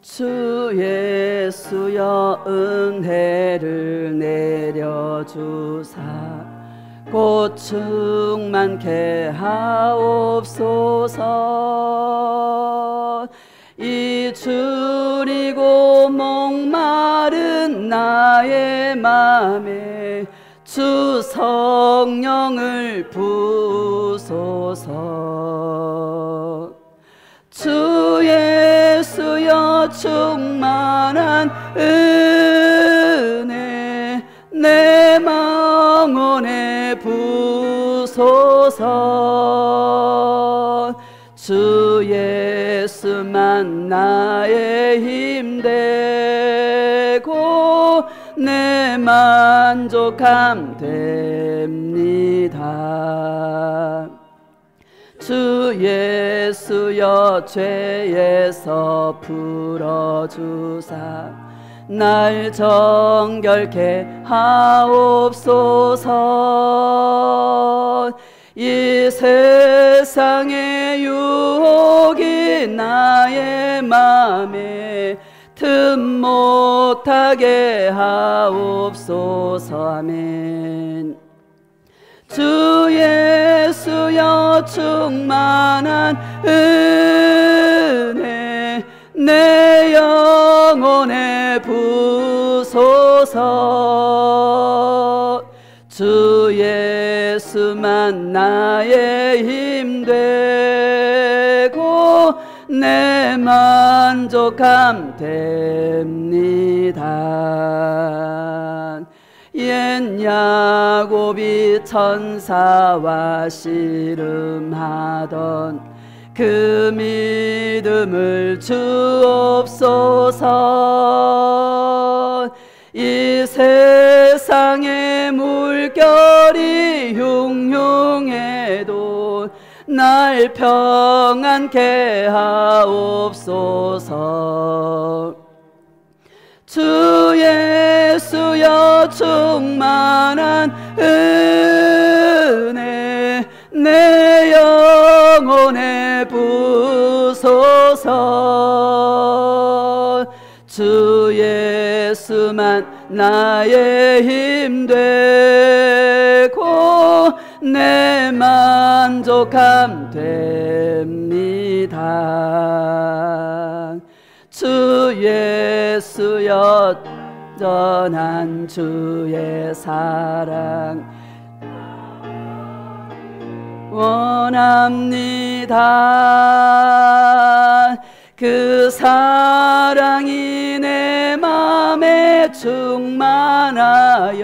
주 예수여 은혜를 내려주사 곧 충만케 하옵소서. 이 줄이고 목마른 나의 맘에 주 성령을 부으소서. 주 예수여 충만한 은혜 내 영혼에 부소서. 주 예수만 나의 힘 되고 내 만족함 됩니다. 주 예수여 죄에서 풀어주사 날 정결케 하옵소서. 이 세상의 유혹이 나의 맘에 틈 못하게 하옵소서. 아멘. 주 예수여 충만한 은혜 내 영혼에 부소서. 주 예수만 나의 힘 되고 내 만족함 됩니다. 옛 야곱이 천사와 씨름하던 그 믿음을 주옵소서. 이 세상의 물결이 흉흉해도 날 평안케 하옵소서. 주 예수여 충만한 은혜 내 영혼에 부소서. 주 예수만 나의 힘 되고 내 만족함 됩니다. 주 예수여 전한 주의 사랑 원합니다. 그 사랑이 내 맘에 충만하여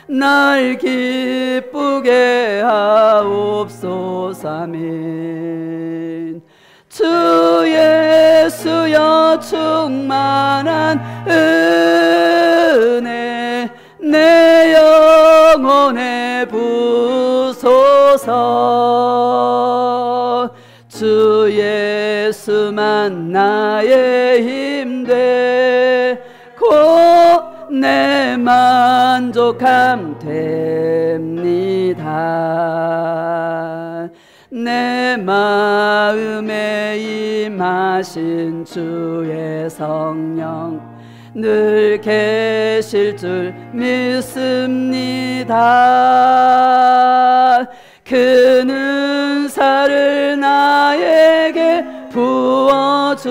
날 기쁘게 하옵소서. 아멘. 주 예수여 충만한 은혜 내 영혼에 부소서. 주 예수만 나의 힘 되고 내 만족함 됩니다. 내 마음에 임하신 주의 성령 늘 계실 줄 믿습니다. 그 은사를 나에게 부어주사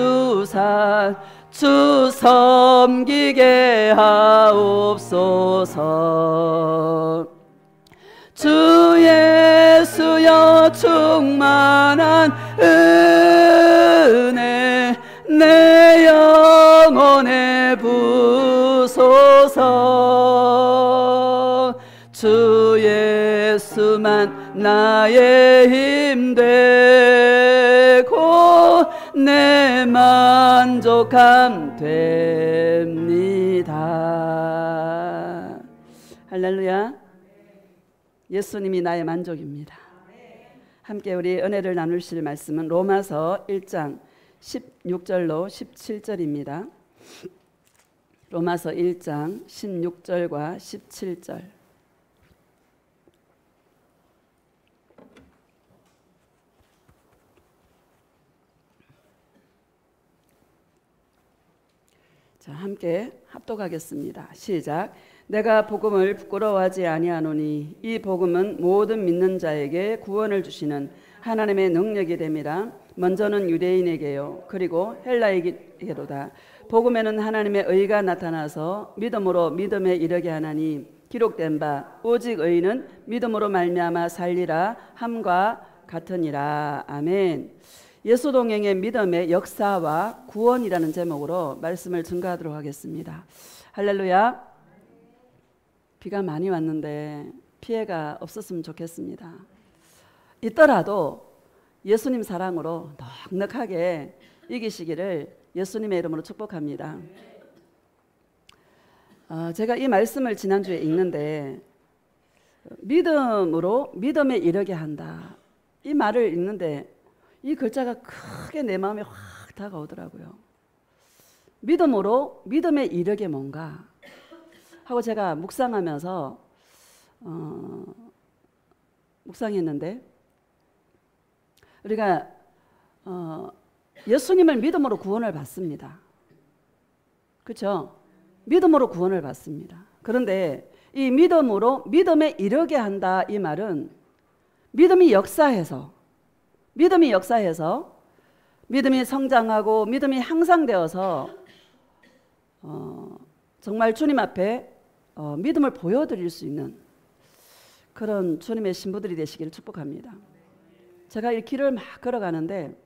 주 섬기게 하옵소서. 주 예수여 충만한 은혜 내 영혼에 부소서. 주 예수만 나의 힘 되고 내 만족함 됩니다. 할렐루야. 예수님이 나의 만족입니다. 함께 우리 은혜를 나누실 말씀은 로마서 1장 16절로 17절입니다. 로마서 1장 16절과 17절. 자, 함께 합독하겠습니다. 시작. 내가 복음을 부끄러워하지 아니하노니 이 복음은 모든 믿는 자에게 구원을 주시는 하나님의 능력이 됨이라. 먼저는 유대인에게요 그리고 헬라에게로다. 복음에는 하나님의 의가 나타나서 믿음으로 믿음에 이르게 하나니 기록된 바 오직 의인은 믿음으로 말미암아 살리라 함과 같으니라. 아멘. 예수 동행의 믿음의 역사와 구원이라는 제목으로 말씀을 증거하도록 하겠습니다. 할렐루야. 비가 많이 왔는데 피해가 없었으면 좋겠습니다. 있더라도 예수님 사랑으로 넉넉하게 이기시기를 예수님의 이름으로 축복합니다. 제가 이 말씀을 지난주에 읽는데 믿음으로 믿음에 이르게 한다. 이 말을 읽는데 이 글자가 크게 내 마음에 확 다가오더라고요. 믿음으로 믿음에 이르게 뭔가 하고 제가 묵상하면서 묵상했는데 우리가 예수님을 믿음으로 구원을 받습니다. 그렇죠? 믿음으로 구원을 받습니다. 그런데 이 믿음으로 믿음에 이르게 한다 이 말은 믿음이 역사해서 믿음이 성장하고 믿음이 향상되어서 정말 주님 앞에 믿음을 보여드릴 수 있는 그런 주님의 신부들이 되시기를 축복합니다. 제가 이 길을 막 걸어가는데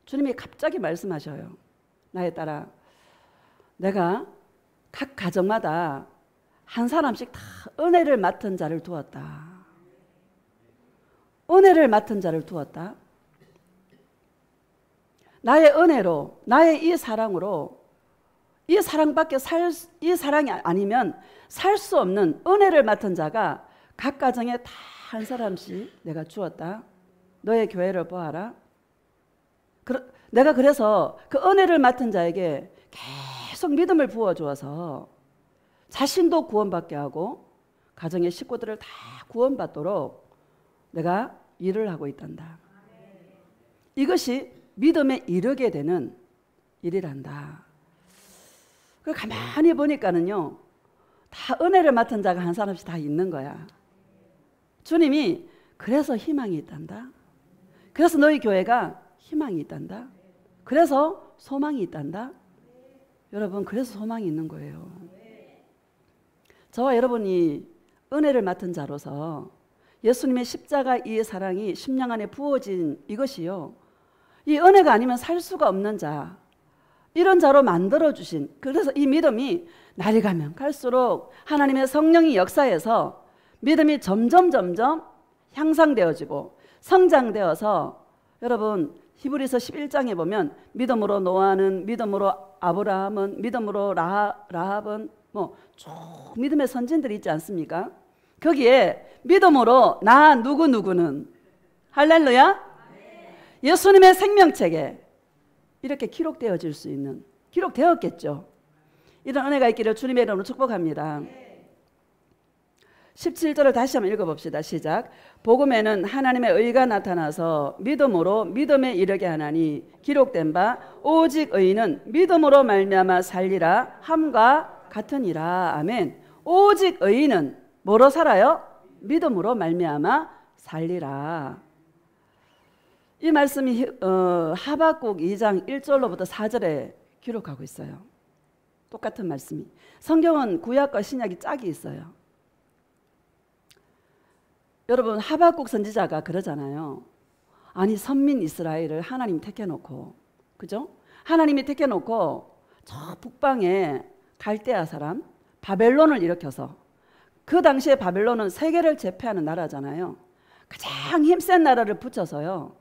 주님이 갑자기 말씀하셔요. 나의 딸아, 내가 각 가정마다 한 사람씩 다 은혜를 맡은 자를 두었다. 은혜를 맡은 자를 두었다. 나의 은혜로, 나의 이 사랑으로, 이 사랑밖에 이 사랑이 아니면 살 수 없는 은혜를 맡은 자가 각 가정에 다 한 사람씩 내가 주었다. 너의 교회를 보아라. 내가 그래서 그 은혜를 맡은 자에게 계속 믿음을 부어주어서 자신도 구원받게 하고 가정의 식구들을 다 구원받도록 내가 일을 하고 있단다. 이것이 믿음에 이르게 되는 일이란다. 가만히 보니까는요, 다 은혜를 맡은 자가 한 사람씩 다 있는 거야. 주님이 그래서 희망이 있단다. 그래서 너희 교회가 희망이 있단다. 그래서 소망이 있단다. 여러분, 그래서 소망이 있는 거예요. 저와 여러분이 은혜를 맡은 자로서 예수님의 십자가 이 사랑이 심령 안에 부어진 이것이요, 이 은혜가 아니면 살 수가 없는 자, 이런 자로 만들어주신, 그래서 이 믿음이 날이 가면 갈수록 하나님의 성령이 역사해서 믿음이 점점 향상되어지고 성장되어서, 여러분 히브리서 11장에 보면 믿음으로 노아는, 믿음으로 아브라함은, 믿음으로 라합은 쭉 믿음의 선진들이 있지 않습니까? 거기에 믿음으로 나 누구는 할렐루야, 예수님의 생명책에 이렇게 기록되어질 수 있는, 기록되었겠죠. 이런 은혜가 있기를 주님의 이름으로 축복합니다. 17절을 다시 한번 읽어봅시다. 시작. 복음에는 하나님의 의가 나타나서 믿음으로 믿음에 이르게 하나니 기록된 바 오직 의인은 믿음으로 말미암아 살리라 함과 같으니라. 아멘. 오직 의인은 뭐로 살아요? 믿음으로 말미암아 살리라. 이 말씀이 하박국 2장 1절로부터 4절에 기록하고 있어요. 똑같은 말씀이. 성경은 구약과 신약이 짝이 있어요. 여러분, 하박국 선지자가 그러잖아요. 아니, 선민 이스라엘을 하나님 택해놓고, 그죠? 하나님이 택해놓고 저 북방에 갈대아 사람 바벨론을 일으켜서, 그 당시에 바벨론은 세계를 제패하는 나라잖아요. 가장 힘센 나라를 붙여서요,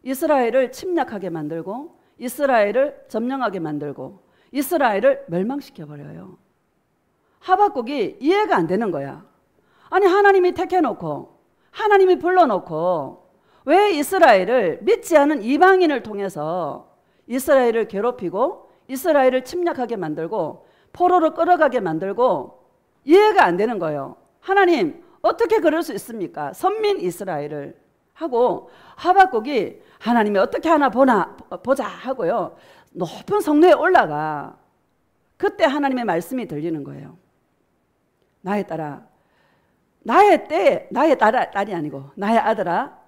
이스라엘을 침략하게 만들고 이스라엘을 점령하게 만들고 이스라엘을 멸망시켜버려요. 하박국이 이해가 안 되는 거야. 아니, 하나님이 택해놓고 하나님이 불러놓고 왜 이스라엘을 믿지 않은 이방인을 통해서 이스라엘을 괴롭히고 이스라엘을 침략하게 만들고 포로로 끌어가게 만들고, 이해가 안 되는 거예요. 하나님 어떻게 그럴 수 있습니까? 선민 이스라엘을 하고, 하박국이 하나님이 어떻게 하나 보자 하고요, 높은 성로에 올라가. 그때 하나님의 말씀이 들리는 거예요. 나의 딸아, 나의 때에, 나의 딸이 아니고 나의 아들아,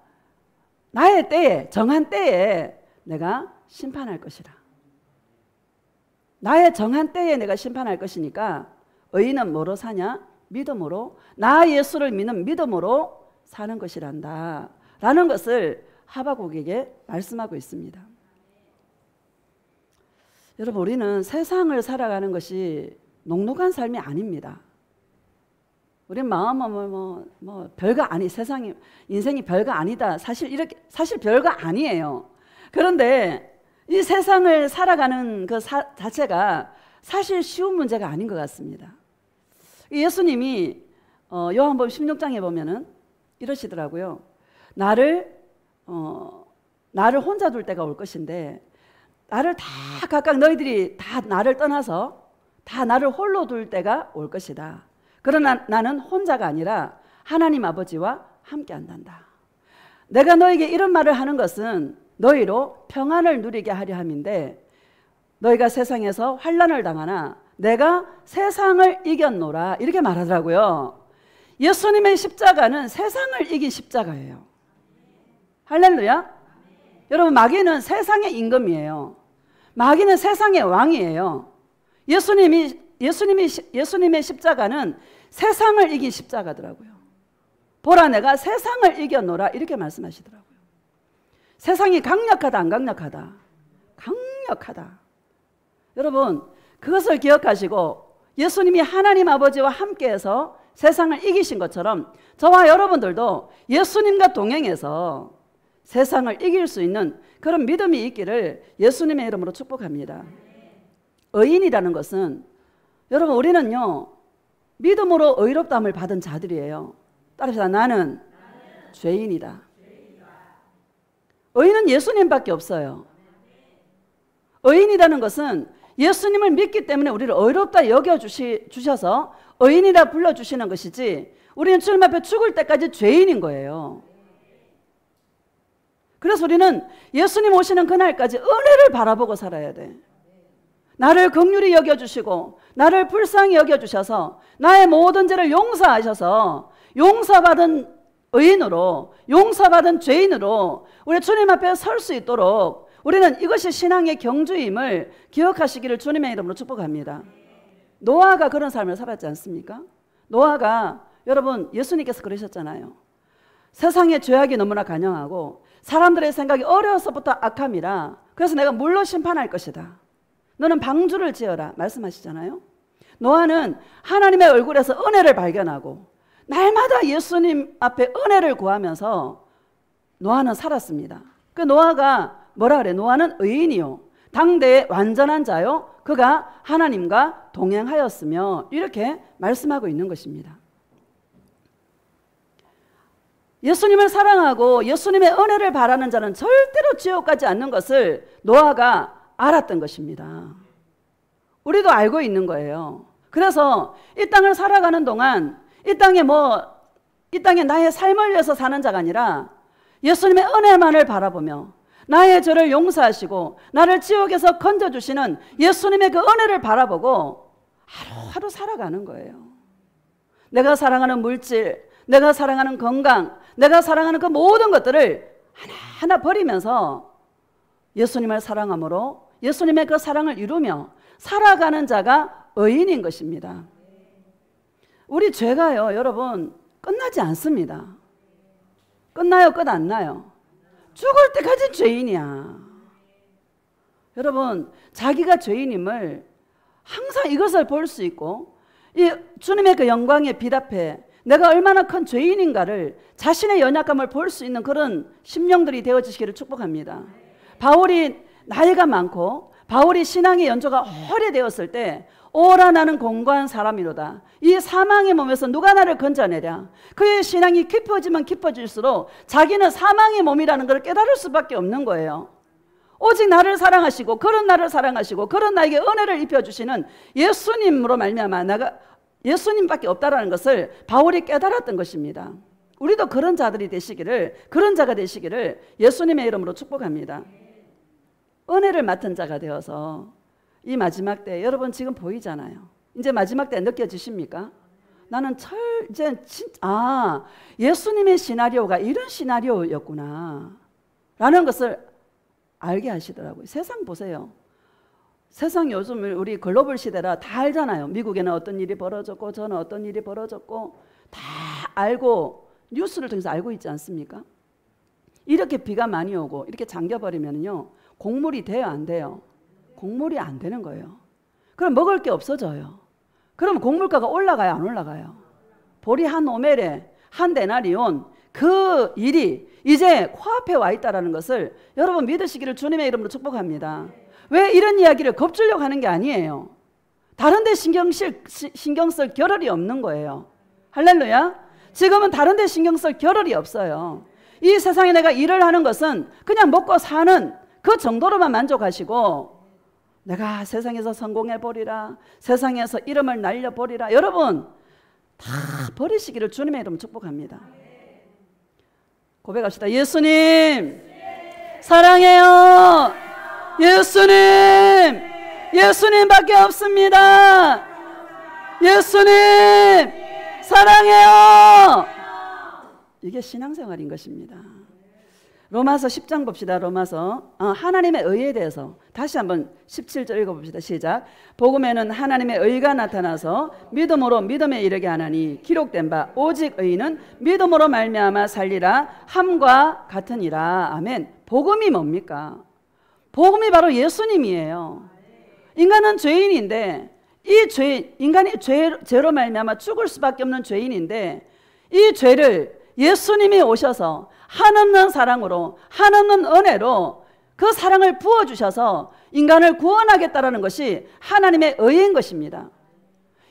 나의 때에, 정한 때에 내가 심판할 것이라. 나의 정한 때에 내가 심판할 것이니까 의인은 뭐로 사냐? 믿음으로, 나 예수를 믿는 믿음으로 사는 것이란다 라는 것을 하박국에게 말씀하고 있습니다. 여러분, 우리는 세상을 살아가는 것이 녹록한 삶이 아닙니다. 우리 마음은 별거 아니, 세상이, 인생이 별거 아니다. 사실 별거 아니에요. 그런데 이 세상을 살아가는 그 자체가 사실 쉬운 문제가 아닌 것 같습니다. 예수님이 요한복음 16장에 보면은 이러시더라고요. 나를 혼자 둘 때가 올 것인데, 나를 다 각각 너희들이 다 나를 떠나서 다 나를 홀로 둘 때가 올 것이다. 그러나 나는 혼자가 아니라 하나님 아버지와 함께 한단다. 내가 너에게 이런 말을 하는 것은 너희로 평안을 누리게 하려 함인데, 너희가 세상에서 환난을 당하나 내가 세상을 이겼노라, 이렇게 말하더라고요. 예수님의 십자가는 세상을 이긴 십자가예요. 할렐루야. 여러분, 마귀는 세상의 임금이에요. 마귀는 세상의 왕이에요. 예수님의 십자가는 세상을 이긴 십자가더라고요. 보라, 내가 세상을 이겼노라, 이렇게 말씀하시더라고요. 세상이 강력하다, 안 강력하다? 강력하다. 여러분, 그것을 기억하시고 예수님이 하나님 아버지와 함께해서 세상을 이기신 것처럼 저와 여러분들도 예수님과 동행해서 세상을 이길 수 있는 그런 믿음이 있기를 예수님의 이름으로 축복합니다. 의인이라는 것은, 여러분, 우리는요 믿음으로 의롭다함을 받은 자들이에요. 따라서 나는 죄인이다. 의인은 예수님밖에 없어요. 의인이라는 것은 예수님을 믿기 때문에 우리를 의롭다 여겨주셔서 의인이라 불러주시는 것이지, 우리는 주님 앞에 죽을 때까지 죄인인 거예요. 그래서 우리는 예수님 오시는 그날까지 은혜를 바라보고 살아야 돼. 나를 긍휼히 여겨주시고 나를 불쌍히 여겨주셔서 나의 모든 죄를 용서하셔서 용서받은 의인으로, 용서받은 죄인으로 우리 주님 앞에 설 수 있도록 우리는 이것이 신앙의 경주임을 기억하시기를 주님의 이름으로 축복합니다. 노아가 그런 삶을 살았지 않습니까? 노아가, 여러분, 예수님께서 그러셨잖아요. 세상의 죄악이 너무나 간영하고 사람들의 생각이 어려서부터 악함이라, 그래서 내가 물로 심판할 것이다. 너는 방주를 지어라 말씀하시잖아요. 노아는 하나님의 얼굴에서 은혜를 발견하고 날마다 예수님 앞에 은혜를 구하면서 노아는 살았습니다. 그 노아가 뭐라 그래? 노아는 의인이요 당대의 완전한 자요 그가 하나님과 동행하였으며, 이렇게 말씀하고 있는 것입니다. 예수님을 사랑하고 예수님의 은혜를 바라는 자는 절대로 지옥 가지 않는 것을 노아가 알았던 것입니다. 우리도 알고 있는 거예요. 그래서 이 땅을 살아가는 동안 이 땅에 나의 삶을 위해서 사는 자가 아니라 예수님의 은혜만을 바라보며 나의 죄를 용서하시고 나를 지옥에서 건져주시는 예수님의 그 은혜를 바라보고 하루하루 살아가는 거예요. 내가 사랑하는 물질, 내가 사랑하는 건강, 내가 사랑하는 그 모든 것들을 하나하나 버리면서 예수님을 사랑함으로 예수님의 그 사랑을 이루며 살아가는 자가 의인인 것입니다. 우리 죄가요, 여러분, 끝나지 않습니다. 끝나요? 끝 안 나요? 죽을 때까지 죄인이야. 여러분, 자기가 죄인임을 항상 이것을 볼 수 있고, 이 주님의 그 영광의 빛 앞에 내가 얼마나 큰 죄인인가를, 자신의 연약함을 볼 수 있는 그런 심령들이 되어지시기를 축복합니다. 바울이 나이가 많고 바울이 신앙의 연조가 오래되었을 때, 오라 나는 공고한 사람이로다, 이 사망의 몸에서 누가 나를 건져내랴. 그의 신앙이 깊어지면 깊어질수록 자기는 사망의 몸이라는 걸 깨달을 수밖에 없는 거예요. 오직 나를 사랑하시고 그런 나를 사랑하시고 그런 나에게 은혜를 입혀주시는 예수님으로 말미암아 내가 예수님밖에 없다라는 것을 바울이 깨달았던 것입니다. 우리도 그런 자들이 되시기를, 그런 자가 되시기를 예수님의 이름으로 축복합니다. 은혜를 맡은 자가 되어서 이 마지막 때 여러분 지금 보이잖아요. 이제 마지막 때 느껴지십니까? 나는 이제 예수님의 시나리오가 이런 시나리오였구나 라는 것을 알게 하시더라고요. 세상 보세요. 세상 요즘 우리 글로벌 시대라 다 알잖아요. 미국에는 어떤 일이 벌어졌고 저는 어떤 일이 벌어졌고 다 알고 뉴스를 통해서 알고 있지 않습니까? 이렇게 비가 많이 오고 이렇게 잠겨버리면요 곡물이 돼요 안 돼요? 곡물이 안 되는 거예요. 그럼 먹을 게 없어져요. 그럼 곡물가가 올라가요 안 올라가요? 보리 한 오멜에 한 데나리온 그 일이 이제 코앞에 와 있다는 것을 여러분 믿으시기를 주님의 이름으로 축복합니다. 왜 이런 이야기를 겁주려고 하는 게 아니에요. 다른 데 신경 쓸 겨를이 없는 거예요. 할렐루야. 지금은 다른 데 신경 쓸 겨를이 없어요. 이 세상에 내가 일을 하는 것은 그냥 먹고 사는 그 정도로만 만족하시고 내가 세상에서 성공해버리라, 세상에서 이름을 날려버리라, 여러분 다 버리시기를 주님의 이름으로 축복합니다. 고백합시다. 예수님 사랑해요. 예수님, 예수님밖에 없습니다. 예수님 사랑해요. 이게 신앙생활인 것입니다. 로마서 10장 봅시다. 로마서 하나님의 의에 대해서 다시 한번 17절 읽어봅시다. 시작. 복음에는 하나님의 의가 나타나서 믿음으로 믿음에 이르게 하나니 기록된 바 오직 의인은 믿음으로 말미암아 살리라 함과 같으니라. 아멘. 복음이 뭡니까? 복음이 바로 예수님이에요. 인간은 죄인인데 인간이 죄로 말미암아 죽을 수밖에 없는 죄인인데 이 죄를 예수님이 오셔서 한없는 사랑으로 한없는 은혜로 그 사랑을 부어주셔서 인간을 구원하겠다라는 것이 하나님의 의인 것입니다.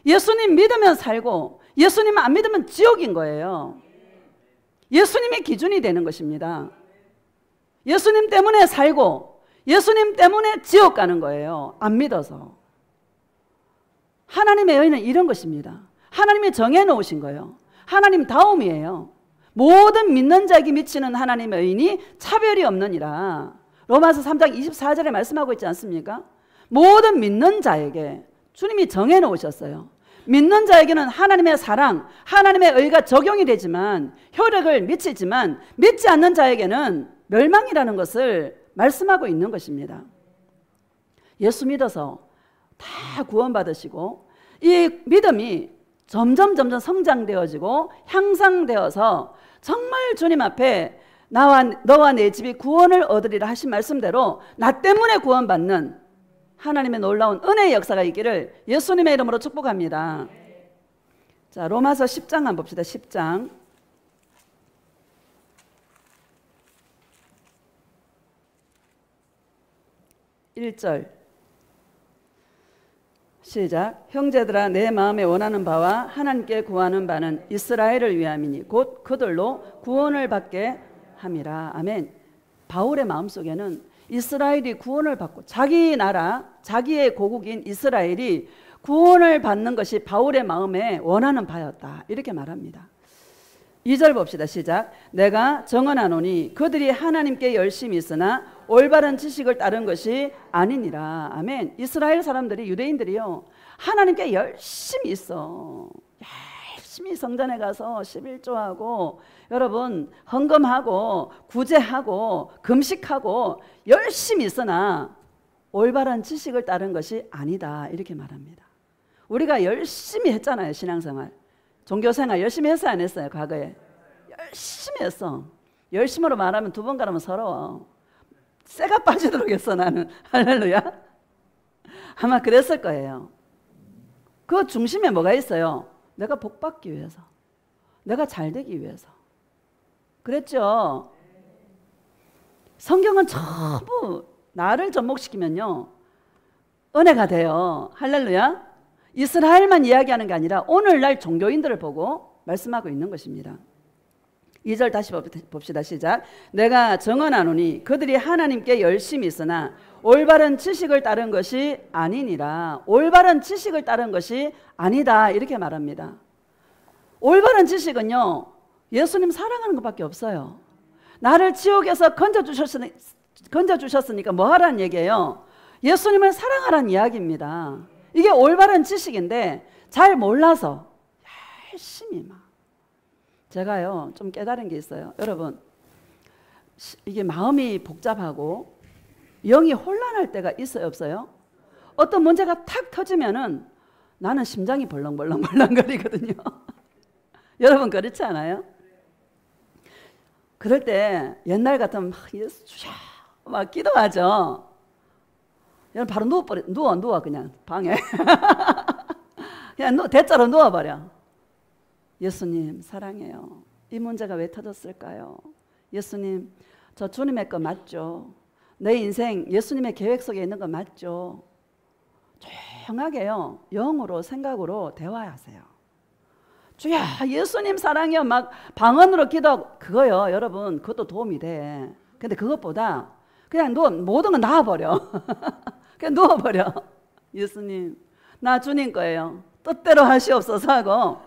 예수님 믿으면 살고 예수님 안 믿으면 지옥인 거예요. 예수님이 기준이 되는 것입니다. 예수님 때문에 살고 예수님 때문에 지옥 가는 거예요. 안 믿어서. 하나님의 의는 이런 것입니다. 하나님이 정해놓으신 거예요. 하나님 다움이에요. 모든 믿는 자에게 미치는 하나님의 의인이 차별이 없느니라. 로마서 3장 24절에 말씀하고 있지 않습니까? 모든 믿는 자에게 주님이 정해놓으셨어요. 믿는 자에게는 하나님의 사랑, 하나님의 의가 적용이 되지만 효력을 미치지만 믿지 않는 자에게는 멸망이라는 것을 말씀하고 있는 것입니다. 예수 믿어서 다 구원받으시고 이 믿음이 점점 성장되어지고 향상되어서 정말 주님 앞에 너와 내 집이 구원을 얻으리라 하신 말씀대로 나 때문에 구원받는 하나님의 놀라운 은혜의 역사가 있기를 예수님의 이름으로 축복합니다. 자, 로마서 10장 한번 봅시다. 10장 1절 시작. 형제들아 내 마음에 원하는 바와 하나님께 구하는 바는 이스라엘을 위함이니 곧 그들로 구원을 받게 함이라. 아멘. 바울의 마음속에는 이스라엘이 구원을 받고 자기 나라 자기의 고국인 이스라엘이 구원을 받는 것이 바울의 마음에 원하는 바였다. 이렇게 말합니다. 2절 봅시다. 시작. 내가 정언하노니 그들이 하나님께 열심히 있으나 올바른 지식을 따른 것이 아니니라. 아멘. 이스라엘 사람들이 유대인들이요 하나님께 열심히 있어. 열심히 성전에 가서 11조하고 여러분 헌금하고 구제하고 금식하고 열심히 있으나 올바른 지식을 따른 것이 아니다. 이렇게 말합니다. 우리가 열심히 했잖아요. 신앙생활 종교생활 열심히 했어요 안 했어요? 과거에 열심히 했어. 열심으로 말하면 두 번 가라면 서러워. 쇠가 빠지도록 했어 나는. 할렐루야. 아마 그랬을 거예요. 그 중심에 뭐가 있어요? 내가 복 받기 위해서, 내가 잘 되기 위해서 그랬죠. 성경은 전부 나를 접목시키면요 은혜가 돼요. 할렐루야. 이스라엘만 이야기하는 게 아니라 오늘날 종교인들을 보고 말씀하고 있는 것입니다. 2절 다시 봅시다. 시작. 내가 정언하노니 그들이 하나님께 열심히 있으나 올바른 지식을 따른 것이 아니니라. 올바른 지식을 따른 것이 아니다. 이렇게 말합니다. 올바른 지식은요 예수님 사랑하는 것밖에 없어요. 나를 지옥에서 건져주셨으니까 뭐 하라는 얘기예요? 예수님을 사랑하라는 이야기입니다. 이게 올바른 지식인데 잘 몰라서 열심히 막. 제가요 좀 깨달은 게 있어요. 여러분, 이게 마음이 복잡하고 영이 혼란할 때가 있어요, 없어요? 어떤 문제가 탁 터지면은 나는 심장이 벌렁벌렁거리거든요. 여러분 그렇지 않아요? 그럴 때 옛날 같으면 막 예수 주여 막 기도하죠. 여러분 바로 누워 그냥 방에 그냥 대자로 누워버려. 예수님 사랑해요. 이 문제가 왜 터졌을까요? 예수님, 저 주님의 거 맞죠? 내 인생 예수님의 계획 속에 있는 거 맞죠? 조용하게요, 영으로 생각으로 대화하세요. 주야 예수님 사랑해요 막 방언으로 기도, 그거요 여러분 그것도 도움이 돼. 근데 그것보다 그냥 모든 건 놔버려. 그냥 누워버려. 예수님 나 주님 거예요, 뜻대로 하시옵소서 하고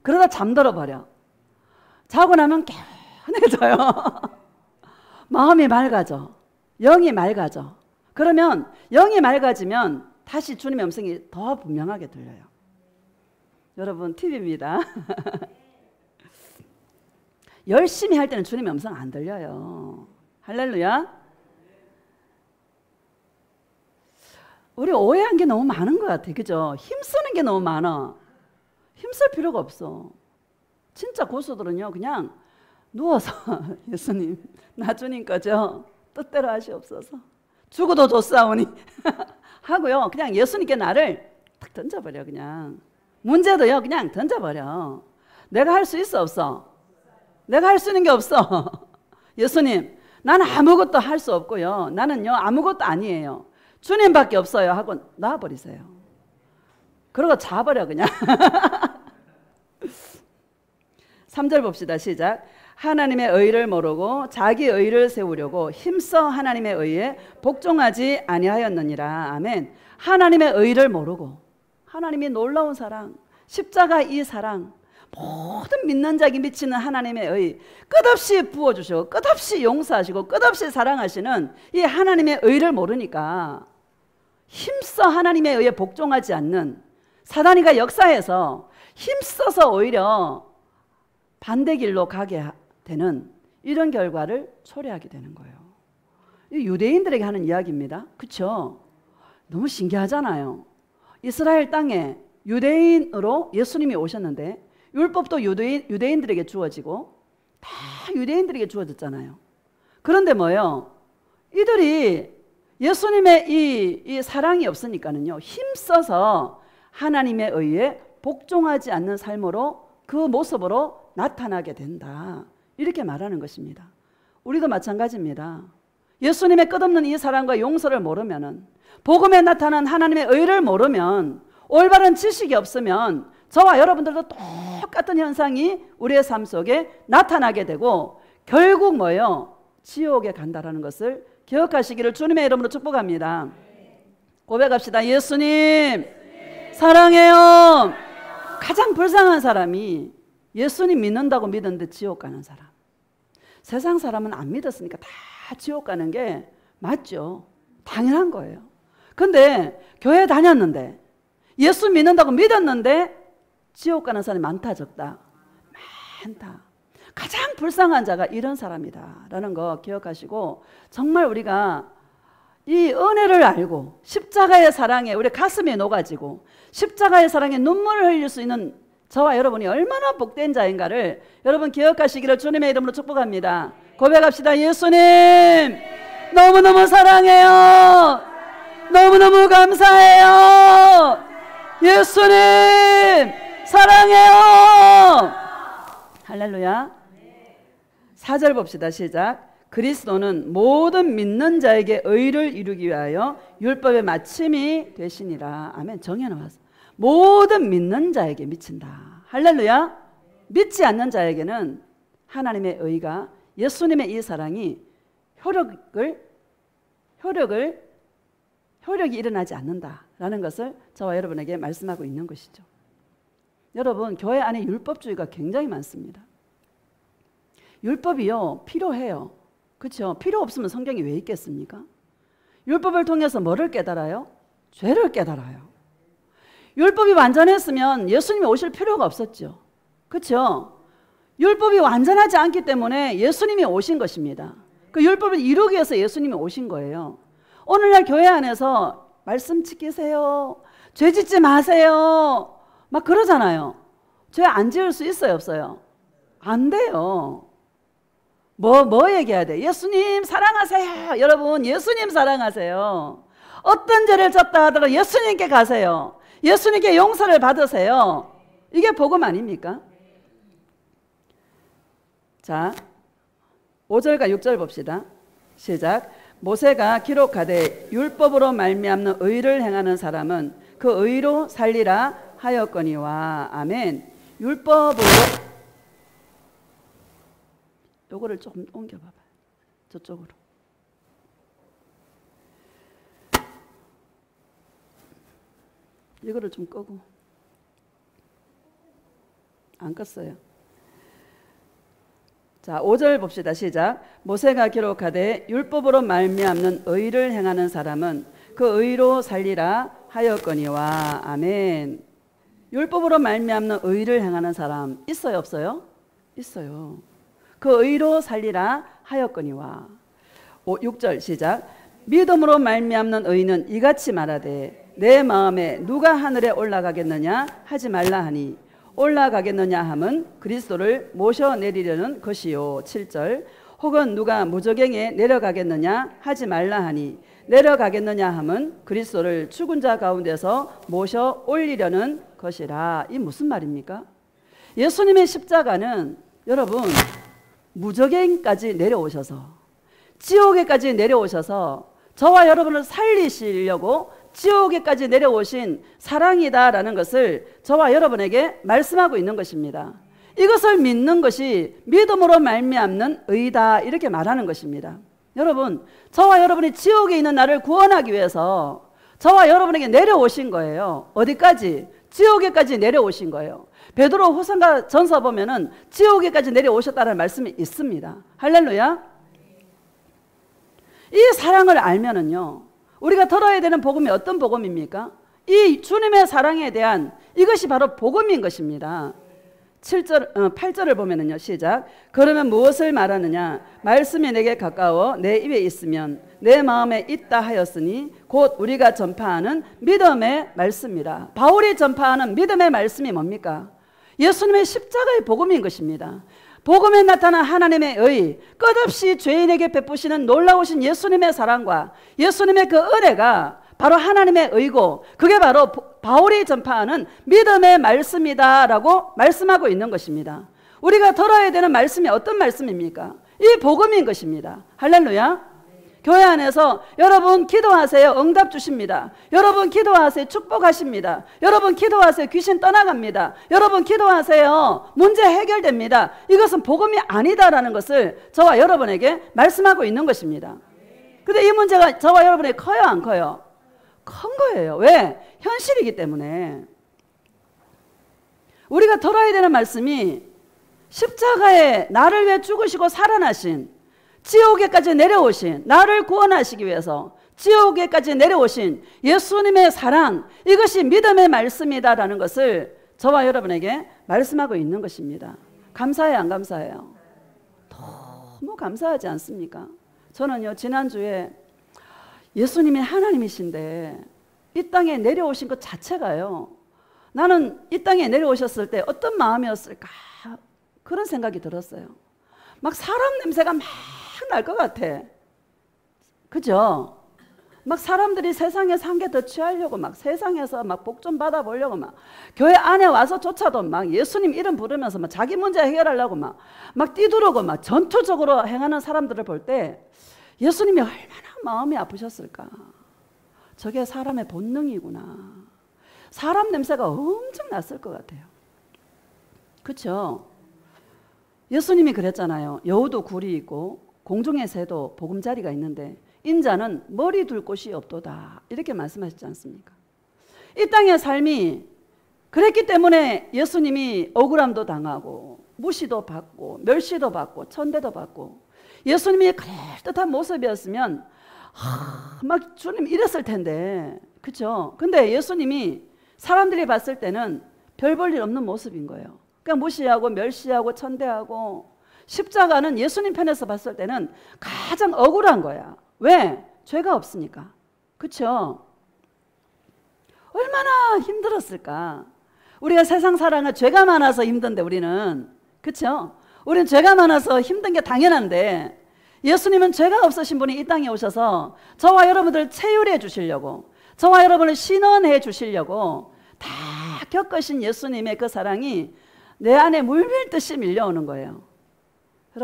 그러다 잠들어버려. 자고 나면 개운해져요. 마음이 맑아져, 영이 맑아져. 그러면 영이 맑아지면 다시 주님의 음성이 더 분명하게 들려요. 여러분 팁입니다. 열심히 할 때는 주님의 음성 안 들려요. 할렐루야. 우리 오해한 게 너무 많은 것 같아. 그죠? 힘쓰는 게 너무 많아. 힘쓸 필요가 없어. 진짜 고수들은요 그냥 누워서 예수님 나 주님 거죠? 뜻대로 하시옵소서. 죽어도 좋사오니 하고요 그냥 예수님께 나를 탁 던져버려. 그냥 문제도요 그냥 던져버려. 내가 할 수 있어 없어? 내가 할 수 있는 게 없어. 예수님 나는 아무것도 할 수 없고요, 나는요 아무것도 아니에요, 주님밖에 없어요 하고 놔버리세요. 그러고 자버려 그냥. 3절 봅시다. 시작. 하나님의 의를 모르고 자기 의를 세우려고 힘써 하나님의 의에 복종하지 아니하였느니라. 아멘. 하나님의 의를 모르고, 하나님이 놀라운 사랑, 십자가 이 사랑, 모든 믿는 자에게 미치는 하나님의 의, 끝없이 부어주시고 끝없이 용서하시고 끝없이 사랑하시는 이 하나님의 의를 모르니까 힘써 하나님의 의에 복종하지 않는 사단이가 역사에서 힘써서 오히려 반대 길로 가게 되는 이런 결과를 초래하게 되는 거예요. 이 유대인들에게 하는 이야기입니다. 그렇죠? 너무 신기하잖아요. 이스라엘 땅에 유대인으로 예수님이 오셨는데 율법도 유대인들에게 주어지고 다 유대인들에게 주어졌잖아요. 그런데 뭐예요? 이들이 예수님의 이 사랑이 없으니까는요 힘써서 하나님의 의에 복종하지 않는 삶으로, 그 모습으로 나타나게 된다, 이렇게 말하는 것입니다. 우리도 마찬가지입니다. 예수님의 끝없는 이 사랑과 용서를 모르면은, 복음에 나타난 하나님의 의를 모르면, 올바른 지식이 없으면 저와 여러분들도 똑같은 현상이 우리의 삶 속에 나타나게 되고 결국 뭐예요? 지옥에 간다라는 것을 기억하시기를 주님의 이름으로 축복합니다. 고백합시다. 예수님 사랑해요. 가장 불쌍한 사람이 예수님 믿는다고 믿었는데 지옥 가는 사람. 세상 사람은 안 믿었으니까 다 지옥 가는 게 맞죠. 당연한 거예요. 근데 교회 다녔는데 예수 믿는다고 믿었는데 지옥 가는 사람이 많다 적다? 많다. 가장 불쌍한 자가 이런 사람이다 라는 거 기억하시고, 정말 우리가 이 은혜를 알고 십자가의 사랑에 우리 가슴이 녹아지고 십자가의 사랑에 눈물을 흘릴 수 있는 저와 여러분이 얼마나 복된 자인가를 여러분 기억하시기를 주님의 이름으로 축복합니다. 고백합시다. 예수님 너무너무 사랑해요. 너무너무 감사해요. 예수님 사랑해요. 할렐루야. 4절 봅시다. 시작. 그리스도는 모든 믿는 자에게 의를 이루기 위하여 율법의 마침이 되시니라. 아멘. 정해놓았어. 모든 믿는 자에게 미친다. 할렐루야. 믿지 않는 자에게는 하나님의 의가, 예수님의 이 사랑이 효력이 일어나지 않는다라는 것을 저와 여러분에게 말씀하고 있는 것이죠. 여러분, 교회 안에 율법주의가 굉장히 많습니다. 율법이요 필요해요. 그렇죠? 필요 없으면 성경이 왜 있겠습니까? 율법을 통해서 뭐를 깨달아요? 죄를 깨달아요. 율법이 완전했으면 예수님이 오실 필요가 없었죠. 그렇죠? 율법이 완전하지 않기 때문에 예수님이 오신 것입니다. 그 율법을 이루기 위해서 예수님이 오신 거예요. 오늘날 교회 안에서 말씀 지키세요, 죄 짓지 마세요 막 그러잖아요. 죄 안 지을 수 있어요, 없어요? 안 돼요. 뭐 얘기해야 돼? 예수님 사랑하세요. 여러분, 예수님 사랑하세요. 어떤 죄를 졌다 하더라도 예수님께 가세요. 예수님께 용서를 받으세요. 이게 복음 아닙니까? 자, 5절과 6절 봅시다. 시작. 모세가 기록하되 율법으로 말미암는 의를 행하는 사람은 그 의로 살리라 하였거니와. 아멘. 율법으로, 요거를 조금 옮겨봐봐요. 저쪽으로. 이거를 좀 끄고. 안 껐어요. 자, 5절 봅시다. 시작. 모세가 기록하되 율법으로 말미암는 의를 행하는 사람은 그 의로 살리라 하였거니와. 아멘. 율법으로 말미암는 의를 행하는 사람 있어요, 없어요? 있어요. 그 의로 살리라 하였거니와. 6절 시작. 믿음으로 말미암는 의는 이같이 말하되 내 마음에 누가 하늘에 올라가겠느냐 하지 말라 하니 올라가겠느냐 함은 그리스도를 모셔내리려는 것이요. 7절. 혹은 누가 무저갱에 내려가겠느냐 하지 말라 하니 내려가겠느냐 함은 그리스도를 죽은 자 가운데서 모셔 올리려는 것이라. 이 무슨 말입니까? 예수님의 십자가는 여러분 무저갱까지 내려오셔서, 지옥에까지 내려오셔서 저와 여러분을 살리시려고 지옥에까지 내려오신 사랑이다라는 것을 저와 여러분에게 말씀하고 있는 것입니다. 이것을 믿는 것이 믿음으로 말미암는 의다, 이렇게 말하는 것입니다. 여러분, 저와 여러분이 지옥에 있는 나를 구원하기 위해서 저와 여러분에게 내려오신 거예요. 어디까지? 지옥에까지 내려오신 거예요. 베드로 후서가 전서 보면은 지옥에까지 내려오셨다는 말씀이 있습니다. 할렐루야. 이 사랑을 알면은요, 우리가 들어야 되는 복음이 어떤 복음입니까? 이 주님의 사랑에 대한, 이것이 바로 복음인 것입니다. 8절을 보면은요, 시작. 그러면 무엇을 말하느냐? 말씀이 내게 가까워 내 입에 있으면 내 마음에 있다 하였으니 곧 우리가 전파하는 믿음의 말씀이라. 바울이 전파하는 믿음의 말씀이 뭡니까? 예수님의 십자가의 복음인 것입니다. 복음에 나타난 하나님의 의, 끝없이 죄인에게 베푸시는 놀라우신 예수님의 사랑과 예수님의 그 은혜가 바로 하나님의 의고, 그게 바로 바울이 전파하는 믿음의 말씀이다라고 말씀하고 있는 것입니다. 우리가 들어야 되는 말씀이 어떤 말씀입니까? 이 복음인 것입니다. 할렐루야. 교회 안에서 여러분 기도하세요, 응답 주십니다. 여러분 기도하세요, 축복하십니다. 여러분 기도하세요, 귀신 떠나갑니다. 여러분 기도하세요, 문제 해결됩니다. 이것은 복음이 아니다라는 것을 저와 여러분에게 말씀하고 있는 것입니다. 근데 이 문제가 저와 여러분에게 커요, 안 커요? 큰 거예요. 왜? 현실이기 때문에. 우리가 들어야 되는 말씀이 십자가에 나를 위해 죽으시고 살아나신, 지옥에까지 내려오신, 나를 구원하시기 위해서 지옥에까지 내려오신 예수님의 사랑, 이것이 믿음의 말씀이다라는 것을 저와 여러분에게 말씀하고 있는 것입니다. 감사해요, 안 감사해요? 너무 감사하지 않습니까? 저는요, 지난주에 예수님이 하나님이신데 이 땅에 내려오신 것 자체가요, 나는 이 땅에 내려오셨을 때 어떤 마음이었을까, 그런 생각이 들었어요. 막 사람 냄새가 막 날 것 같아. 그죠? 막 사람들이 세상에서 한 개 더 취하려고 막 세상에서 막 복 좀 받아보려고 막 교회 안에 와서조차도 막 예수님 이름 부르면서 막 자기 문제 해결하려고 막 뛰두르고 막 전투적으로 행하는 사람들을 볼 때 예수님이 얼마나 마음이 아프셨을까. 저게 사람의 본능이구나. 사람 냄새가 엄청 났을 것 같아요. 그렇죠? 예수님이 그랬잖아요. 여우도 굴이 있고 공중의 새도 보금자리가 있는데 인자는 머리 둘 곳이 없도다, 이렇게 말씀하셨지 않습니까? 이 땅의 삶이 그랬기 때문에 예수님이 억울함도 당하고 무시도 받고 멸시도 받고 천대도 받고, 예수님이 그럴듯한 모습이었으면 막 주님 이랬을 텐데, 그렇죠? 근데 예수님이 사람들이 봤을 때는 별 볼 일 없는 모습인 거예요. 그냥 무시하고 멸시하고 천대하고, 십자가는 예수님 편에서 봤을 때는 가장 억울한 거야. 왜? 죄가 없으니까. 그렇죠? 얼마나 힘들었을까? 우리가 세상 살아가 죄가 많아서 힘든데 우리는, 그렇죠? 우리는 죄가 많아서 힘든 게 당연한데, 예수님은 죄가 없으신 분이 이 땅에 오셔서 저와 여러분들 체휼해 주시려고, 저와 여러분을 신원해 주시려고 다 겪으신 예수님의 그 사랑이 내 안에 물밀듯이 밀려오는 거예요.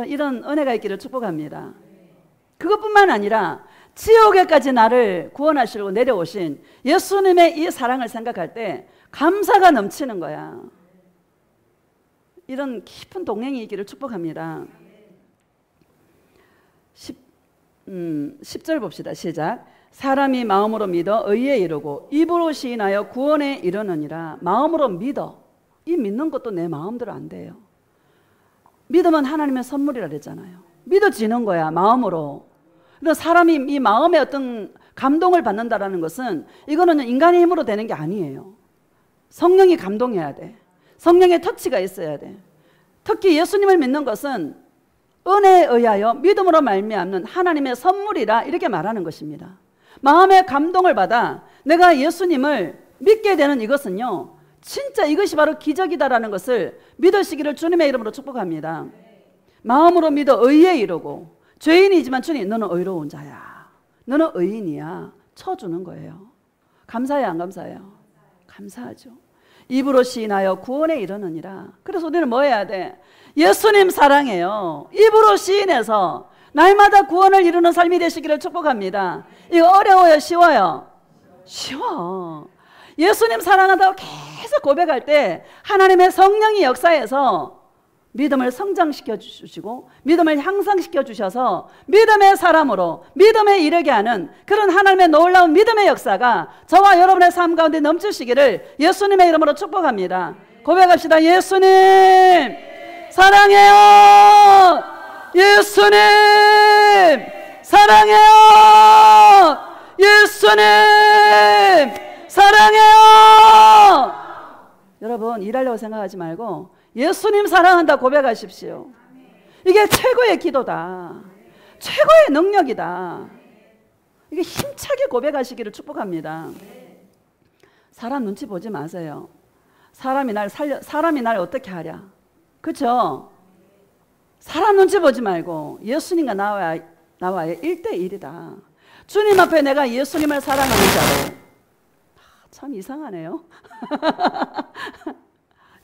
이런 은혜가 있기를 축복합니다. 그것뿐만 아니라 지옥에까지 나를 구원하시려고 내려오신 예수님의 이 사랑을 생각할 때 감사가 넘치는 거야. 이런 깊은 동행이 있기를 축복합니다. 10절 봅시다. 시작. 사람이 마음으로 믿어 의에 이르고 입으로 시인하여 구원에 이르느니라. 마음으로 믿어. 이 믿는 것도 내 마음대로 안 돼요. 믿으면 하나님의 선물이라 그랬잖아요. 믿어지는 거야, 마음으로. 그래서 사람이 이 마음에 어떤 감동을 받는다라는 것은 이거는 인간의 힘으로 되는 게 아니에요. 성령이 감동해야 돼. 성령의 터치가 있어야 돼. 특히 예수님을 믿는 것은 은혜에 의하여 믿음으로 말미암는 하나님의 선물이라 이렇게 말하는 것입니다. 마음의 감동을 받아 내가 예수님을 믿게 되는 이것은요, 진짜 이것이 바로 기적이다라는 것을 믿으시기를 주님의 이름으로 축복합니다. 마음으로 믿어 의에 이르고, 죄인이지만 주님 너는 의로운 자야, 너는 의인이야 쳐주는 거예요. 감사해요, 안 감사해요? 감사하죠. 입으로 시인하여 구원에 이르느니라. 그래서 우리는 뭐 해야 돼? 예수님 사랑해요. 입으로 시인해서 날마다 구원을 이루는 삶이 되시기를 축복합니다. 이거 어려워요, 쉬워요? 쉬워. 예수님 사랑한다고 계속 고백할 때 하나님의 성령이 역사해서 믿음을 성장시켜 주시고 믿음을 향상시켜 주셔서 믿음의 사람으로 믿음에 이르게 하는 그런 하나님의 놀라운 믿음의 역사가 저와 여러분의 삶 가운데 넘치시기를 예수님의 이름으로 축복합니다. 고백합시다. 예수님 사랑해요. 예수님 사랑해요. 예수님 사랑해요. 여러분, 일하려고 생각하지 말고 예수님 사랑한다 고백하십시오. 이게 최고의 기도다. 최고의 능력이다. 이게 힘차게 고백하시기를 축복합니다. 사람 눈치 보지 마세요. 사람이 날 어떻게 하랴. 그렇죠? 사람 눈치 보지 말고 예수님과 나와의 1대1이다. 주님 앞에 내가 예수님을 사랑하는 자로. 참 이상하네요.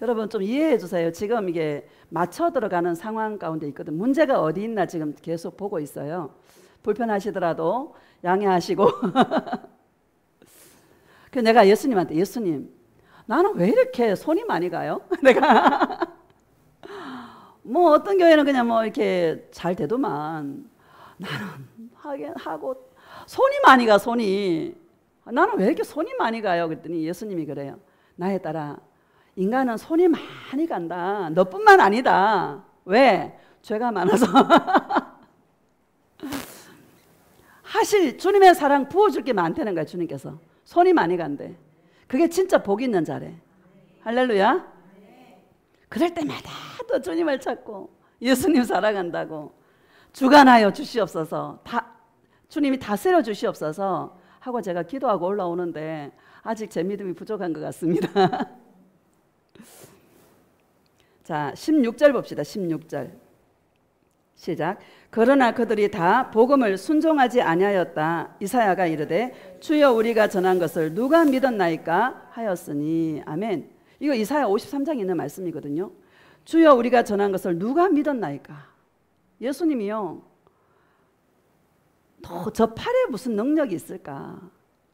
여러분 좀 이해해 주세요. 지금 이게 맞춰 들어가는 상황 가운데 있거든. 문제가 어디 있나 지금 계속 보고 있어요. 불편하시더라도 양해하시고. 그래서 내가 예수님한테, 예수님 나는 왜 이렇게 손이 많이 가요? 내가 뭐 어떤 교회는 그냥 뭐 이렇게 잘 되더만 나는 하고 손이 많이 가. 손이 나는 왜 이렇게 손이 많이 가요? 그랬더니 예수님이 그래요. 나에 따라 인간은 손이 많이 간다. 너뿐만 아니다. 왜? 죄가 많아서. 하실 주님의 사랑 부어줄 게 많다는 거야. 주님께서 손이 많이 간대. 그게 진짜 복 있는 자래. 할렐루야. 그럴 때마다 또 주님을 찾고 예수님 사랑한다고 주관하여 주시옵소서, 주님이 다스려 주시옵소서 하고 제가 기도하고 올라오는데 아직 제 믿음이 부족한 것 같습니다. 자, 16절 봅시다. 16절 시작. 그러나 그들이 다 복음을 순종하지 아니하였다. 이사야가 이르되 주여 우리가 전한 것을 누가 믿었나이까 하였으니. 아멘. 이거 이사야 53장에 있는 말씀이거든요. 주여 우리가 전한 것을 누가 믿었나이까. 예수님이요, 저 팔에 무슨 능력이 있을까?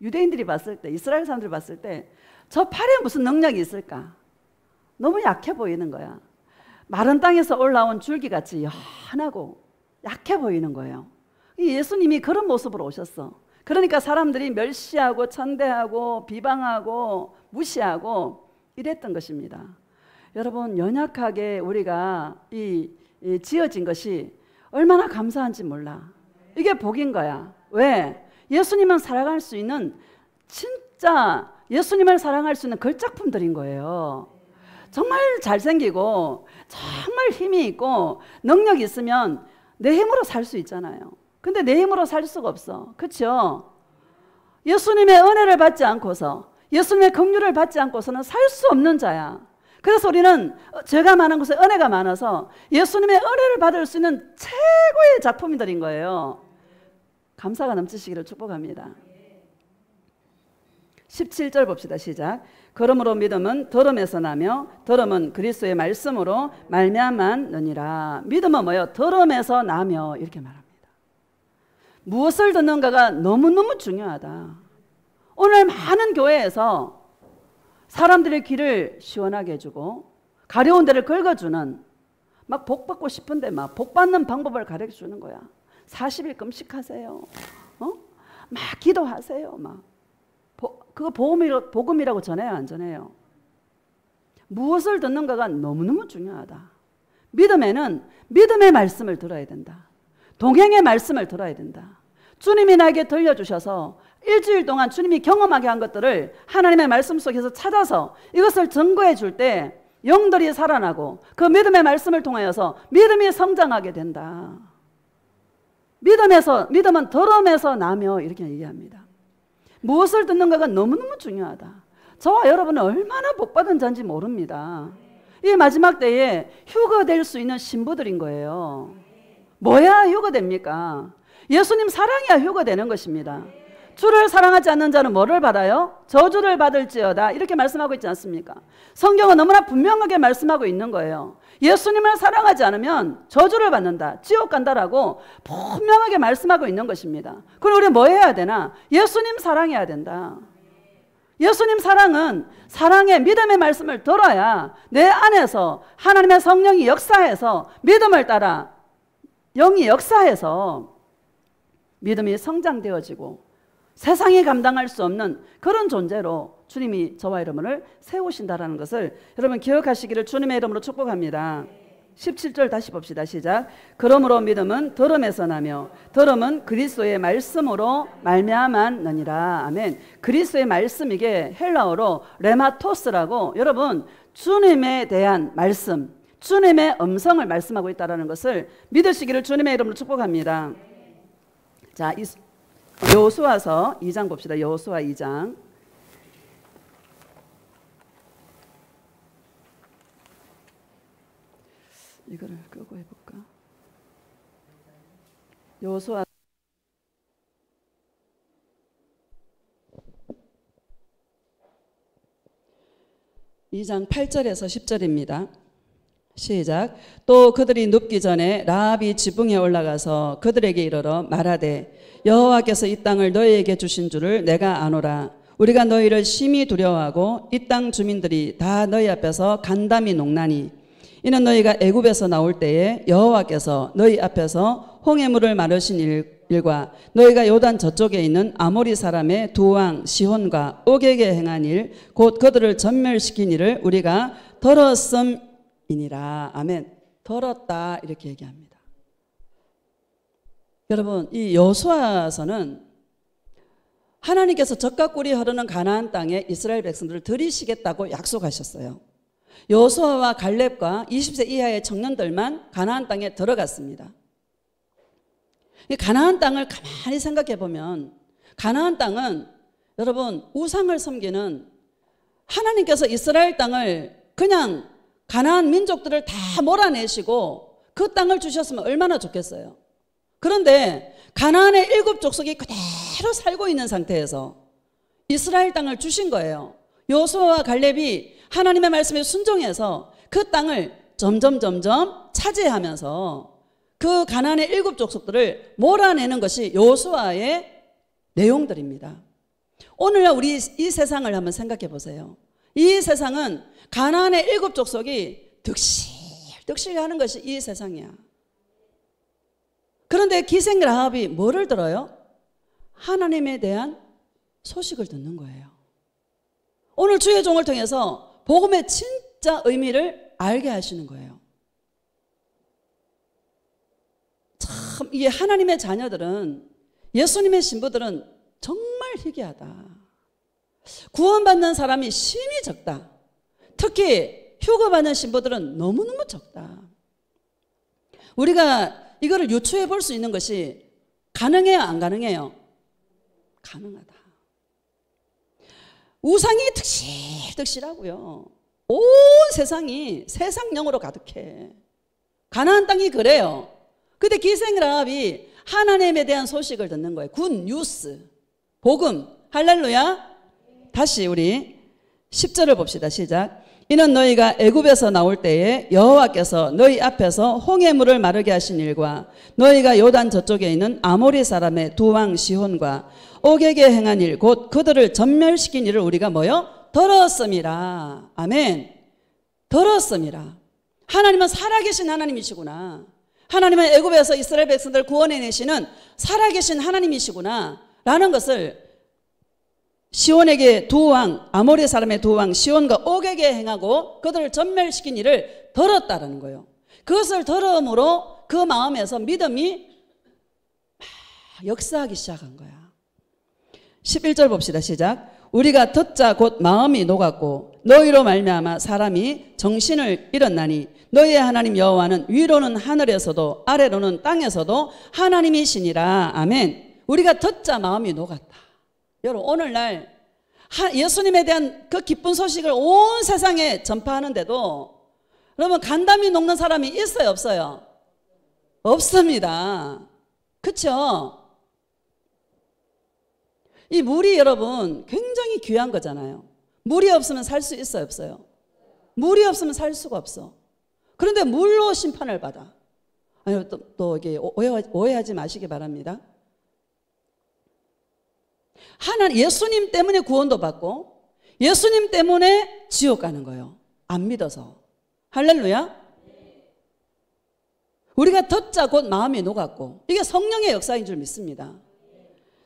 유대인들이 봤을 때, 이스라엘 사람들이 봤을 때 저 팔에 무슨 능력이 있을까? 너무 약해 보이는 거야. 마른 땅에서 올라온 줄기같이 연하고 약해 보이는 거예요. 예수님이 그런 모습으로 오셨어. 그러니까 사람들이 멸시하고 천대하고 비방하고 무시하고 이랬던 것입니다. 여러분, 연약하게 우리가 지어진 것이 얼마나 감사한지 몰라. 이게 복인 거야. 왜? 예수님을 사랑할 수 있는 진짜 예수님을 사랑할 수 있는 걸작품들인 거예요. 정말 잘생기고 정말 힘이 있고 능력이 있으면 내 힘으로 살 수 있잖아요. 근데 내 힘으로 살 수가 없어. 그렇죠? 예수님의 은혜를 받지 않고서 예수님의 긍휼을 받지 않고서는 살 수 없는 자야. 그래서 우리는 죄가 많은 곳에 은혜가 많아서 예수님의 은혜를 받을 수 있는 최고의 작품들인 거예요. 감사가 넘치시기를 축복합니다. 17절 봅시다. 시작. 그러므로 믿음은 들음에서 나며 들음은 그리스도의 말씀으로 말미암았느니라. 믿음은 뭐예요? 들음에서 나며 이렇게 말합니다. 무엇을 듣는가가 너무너무 중요하다. 오늘 많은 교회에서 사람들의 길을 시원하게 해주고 가려운 데를 긁어주는 막 복 받고 싶은데 막 복 받는 방법을 가르쳐주는 거야. 40일 금식하세요. 막 기도하세요. 막 그거 복음이라고 전해요, 안 전해요? 무엇을 듣는가가 너무너무 중요하다. 믿음에는 믿음의 말씀을 들어야 된다. 동행의 말씀을 들어야 된다. 주님이 나에게 들려주셔서 일주일 동안 주님이 경험하게 한 것들을 하나님의 말씀 속에서 찾아서 이것을 증거해 줄 때 영들이 살아나고 그 믿음의 말씀을 통하여서 믿음이 성장하게 된다. 믿음은 들음에서 나며 이렇게 얘기합니다. 무엇을 듣는가가 너무너무 중요하다. 저와 여러분은 얼마나 복받은 자인지 모릅니다. 이 마지막 때에 휴거될 수 있는 신부들인 거예요. 뭐야 휴거됩니까? 예수님 사랑이야 휴거되는 것입니다. 주를 사랑하지 않는 자는 뭐를 받아요? 저주를 받을지어다 이렇게 말씀하고 있지 않습니까? 성경은 너무나 분명하게 말씀하고 있는 거예요. 예수님을 사랑하지 않으면 저주를 받는다, 지옥 간다라고 분명하게 말씀하고 있는 것입니다. 그럼 우리 뭐 해야 되나? 예수님 사랑해야 된다. 예수님 사랑은 사랑의 믿음의 말씀을 들어야 내 안에서 하나님의 성령이 역사해서 믿음을 따라 영이 역사해서 믿음이 성장되어지고 세상이 감당할 수 없는 그런 존재로 주님이 저와 여러분을 세우신다라는 것을 여러분 기억하시기를 주님의 이름으로 축복합니다. 17절 다시 봅시다. 시작. 그러므로 믿음은 들음에서 나며 들음은 그리스도의 말씀으로 말미암았느니라. 아멘. 그리스도의 말씀, 이게 헬라어로 레마토스라고, 여러분 주님에 대한 말씀, 주님의 음성을 말씀하고 있다는 것을 믿으시기를 주님의 이름으로 축복합니다. 자, 여호수아서 2장 봅시다. 여호수아 2장. 이거를 끄고 해볼까? 여호수아 2장 8절에서 10절입니다. 시작. 또 그들이 눕기 전에 라합이 지붕에 올라가서 그들에게 이르러 말하되 여호와께서 이 땅을 너희에게 주신 줄을 내가 아노라. 우리가 너희를 심히 두려워하고 이 땅 주민들이 다 너희 앞에서 간담이 녹나니 이는 너희가 애굽에서 나올 때에 여호와께서 너희 앞에서 홍해물을 마르신 일과 너희가 요단 저쪽에 있는 아모리 사람의 두 왕 시혼과 옥에게 행한 일 곧 그들을 전멸시킨 일을 우리가 들었음이니라. 아멘. 들었다 이렇게 얘기합니다. 여러분, 이 여호수아서는 하나님께서 젖과 꿀이 흐르는 가나안 땅에 이스라엘 백성들을 들이시겠다고 약속하셨어요. 여호수아와 갈렙과 20세 이하의 청년들만 가나안 땅에 들어갔습니다. 이 가나안 땅을 가만히 생각해 보면 가나안 땅은 여러분 우상을 섬기는, 하나님께서 이스라엘 땅을 그냥 가나안 민족들을 다 몰아내시고 그 땅을 주셨으면 얼마나 좋겠어요. 그런데 가나안의 7 족속이 그대로 살고 있는 상태에서 이스라엘 땅을 주신 거예요. 여호수아와 갈렙이 하나님의 말씀에 순종해서 그 땅을 점점 차지하면서 그 가나안의 7 족속들을 몰아내는 것이 여호수아의 내용들입니다. 오늘날 우리 이 세상을 한번 생각해 보세요. 이 세상은 가나안의 7 족속이 득실득실 하는 것이 이 세상이야. 그런데 기생 라합이 뭐를 들어요? 하나님에 대한 소식을 듣는 거예요. 오늘 주의 종을 통해서 복음의 진짜 의미를 알게 하시는 거예요. 참, 이게 하나님의 자녀들은, 예수님의 신부들은 정말 희귀하다. 구원받는 사람이 심히 적다. 특히 휴거받는 신부들은 너무너무 적다. 우리가 이거를 유추해 볼 수 있는 것이 가능해요, 안 가능해요? 가능하다. 우상이 득실득실하고요. 온 세상이 세상령으로 가득해. 가나안 땅이 그래요. 근데 기생라합이 하나님에 대한 소식을 듣는 거예요. 굿 뉴스, 복음, 할렐루야. 다시 우리 10절을 봅시다. 시작. 이는 너희가 애굽에서 나올 때에 여호와께서 너희 앞에서 홍해물을 마르게 하신 일과 너희가 요단 저쪽에 있는 아모리 사람의 두 왕 시혼과 옥에게 행한 일 곧 그들을 전멸시킨 일을 우리가 뭐요? 들었음이라. 아멘. 들었음이라. 하나님은 살아계신 하나님이시구나. 하나님은 애굽에서 이스라엘 백성들을 구원해내시는 살아계신 하나님이시구나 라는 것을 시온에게 두 왕, 아모리 사람의 두 왕 시온과 옥에게 행하고 그들을 전멸시킨 일을 들었다라는 거예요. 그것을 들음으로 그 마음에서 믿음이 역사하기 시작한 거야. 11절 봅시다. 시작. 우리가 듣자 곧 마음이 녹았고 너희로 말미암아 사람이 정신을 잃었나니 너희의 하나님 여호와는 위로는 하늘에서도 아래로는 땅에서도 하나님이시니라. 아멘. 우리가 듣자 마음이 녹았다. 여러분 오늘날 예수님에 대한 그 기쁜 소식을 온 세상에 전파하는데도 여러분 간담이 녹는 사람이 있어요, 없어요? 없습니다. 그렇죠? 이 물이 여러분 굉장히 귀한 거잖아요. 물이 없으면 살 수 있어요, 없어요? 물이 없으면 살 수가 없어. 그런데 물로 심판을 받아. 아니, 또 이게 오해하지 마시기 바랍니다. 하나님 예수님 때문에 구원도 받고 예수님 때문에 지옥 가는 거예요. 안 믿어서. 할렐루야. 우리가 듣자 곧 마음이 녹았고 이게 성령의 역사인 줄 믿습니다.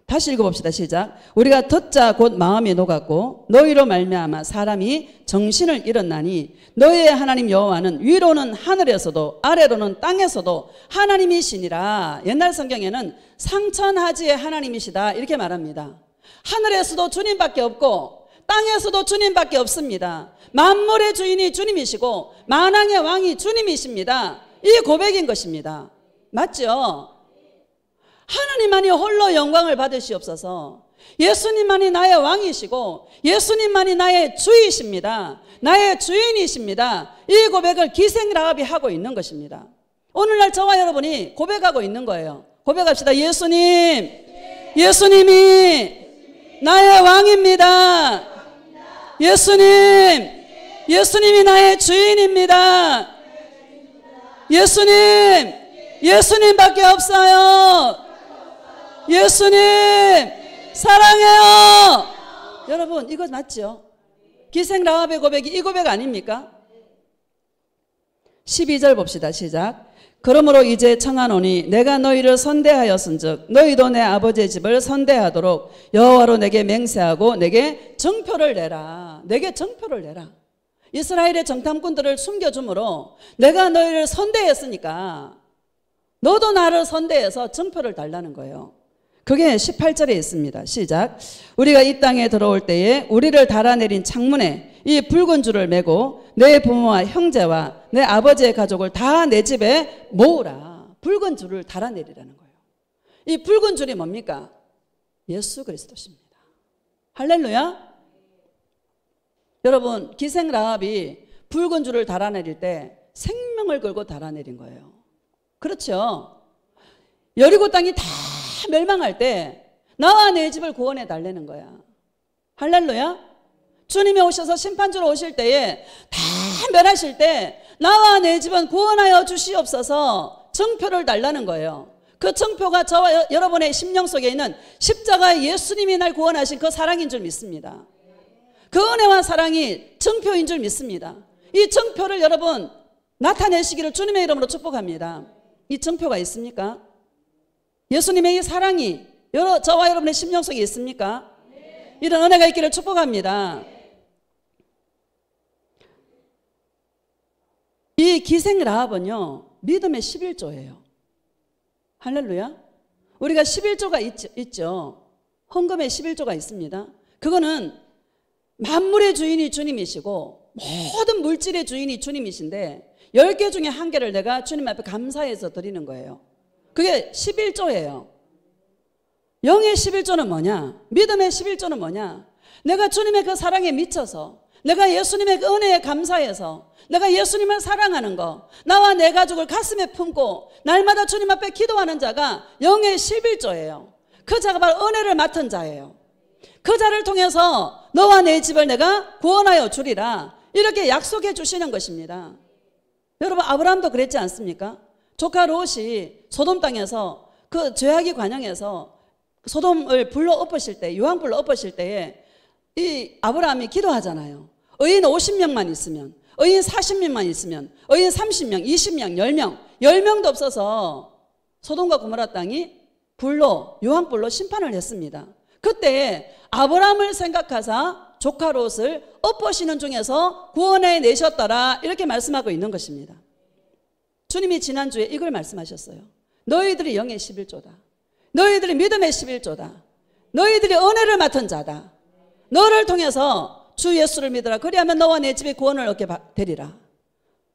다시 읽어봅시다. 시작. 우리가 듣자 곧 마음이 녹았고 너희로 말미암아 사람이 정신을 잃었나니 너희의 하나님 여호와는 위로는 하늘에서도 아래로는 땅에서도 하나님이시니라. 옛날 성경에는 상천하지의 하나님이시다 이렇게 말합니다. 하늘에서도 주님밖에 없고 땅에서도 주님밖에 없습니다. 만물의 주인이 주님이시고 만왕의 왕이 주님이십니다. 이 고백인 것입니다. 맞죠? 하나님만이 홀로 영광을 받으시옵소서. 예수님만이 나의 왕이시고 예수님만이 나의 주이십니다. 나의 주인이십니다. 이 고백을 기생라합이 하고 있는 것입니다. 오늘날 저와 여러분이 고백하고 있는 거예요. 고백합시다. 예수님, 예수님이 나의 왕입니다. 예수님, 예수님이 나의 주인입니다. 예수님, 예수님밖에 없어요. 예수님 사랑해요. 여러분 이거 맞죠? 기생라합의 고백이 이 고백 아닙니까? 12절 봅시다. 시작. 그러므로 이제 청하노니 내가 너희를 선대하였은즉 너희도 내 아버지의 집을 선대하도록 여호와로 내게 맹세하고 내게 정표를 내라. 내게 정표를 내라. 이스라엘의 정탐꾼들을 숨겨줌으로 내가 너희를 선대했으니까 너도 나를 선대해서 정표를 달라는 거예요. 그게 18절에 있습니다. 시작. 우리가 이 땅에 들어올 때에 우리를 달아내린 창문에 이 붉은 줄을 메고 내 부모와 형제와 내 아버지의 가족을 다 내 집에 모으라. 붉은 줄을 달아내리라는 거예요. 이 붉은 줄이 뭡니까? 예수 그리스도십니다. 할렐루야. 여러분 기생라합이 붉은 줄을 달아내릴 때 생명을 걸고 달아내린 거예요. 그렇죠? 여리고 땅이 다 멸망할 때 나와 내 집을 구원해 달라는 거야. 할렐루야. 주님이 오셔서 심판주로 오실 때에 다 멸하실 때 나와 내 집은 구원하여 주시옵소서 정표를 달라는 거예요. 그 정표가 저와 여러분의 심령 속에 있는 십자가의 예수님이 날 구원하신 그 사랑인 줄 믿습니다. 그 은혜와 사랑이 정표인 줄 믿습니다. 이 정표를 여러분 나타내시기를 주님의 이름으로 축복합니다. 이 정표가 있습니까? 예수님의 이 사랑이 저와 여러분의 심령 속에 있습니까? 이런 은혜가 있기를 축복합니다. 이 기생라합은요 믿음의 11조예요. 할렐루야. 우리가 11조가 있죠. 헌금의 11조가 있습니다. 그거는 만물의 주인이 주님이시고 모든 물질의 주인이 주님이신데 10개 중에 1개를 내가 주님 앞에 감사해서 드리는 거예요. 그게 11조예요. 영의 11조는 뭐냐? 믿음의 11조는 뭐냐? 내가 주님의 그 사랑에 미쳐서, 내가 예수님의 그 은혜에 감사해서, 내가 예수님을 사랑하는 거, 나와 내 가족을 가슴에 품고 날마다 주님 앞에 기도하는 자가 영의 11조예요. 그 자가 바로 은혜를 맡은 자예요. 그 자를 통해서 너와 내 집을 내가 구원하여 주리라, 이렇게 약속해 주시는 것입니다. 여러분, 아브라함도 그랬지 않습니까? 조카 롯이 소돔 땅에서 그 죄악의 관영에서 소돔을 불러 엎으실 때, 유황불로 엎으실 때에 이 아브라함이 기도하잖아요. 의인 50명만 있으면, 의인 40명만 있으면, 의인 30명, 20명, 10명, 10명도 없어서 소돔과 고모라 땅이 불로, 유황불로 심판을 했습니다. 그때 아브라함을 생각하사 조카 롯을 엎으시는 중에서 구원해 내셨더라, 이렇게 말씀하고 있는 것입니다. 주님이 지난주에 이걸 말씀하셨어요. 너희들이 영의 11조다. 너희들이 믿음의 11조다. 너희들이 은혜를 맡은 자다. 너를 통해서 주 예수를 믿으라. 그리하면 너와 내 집에 구원을 얻게 되리라.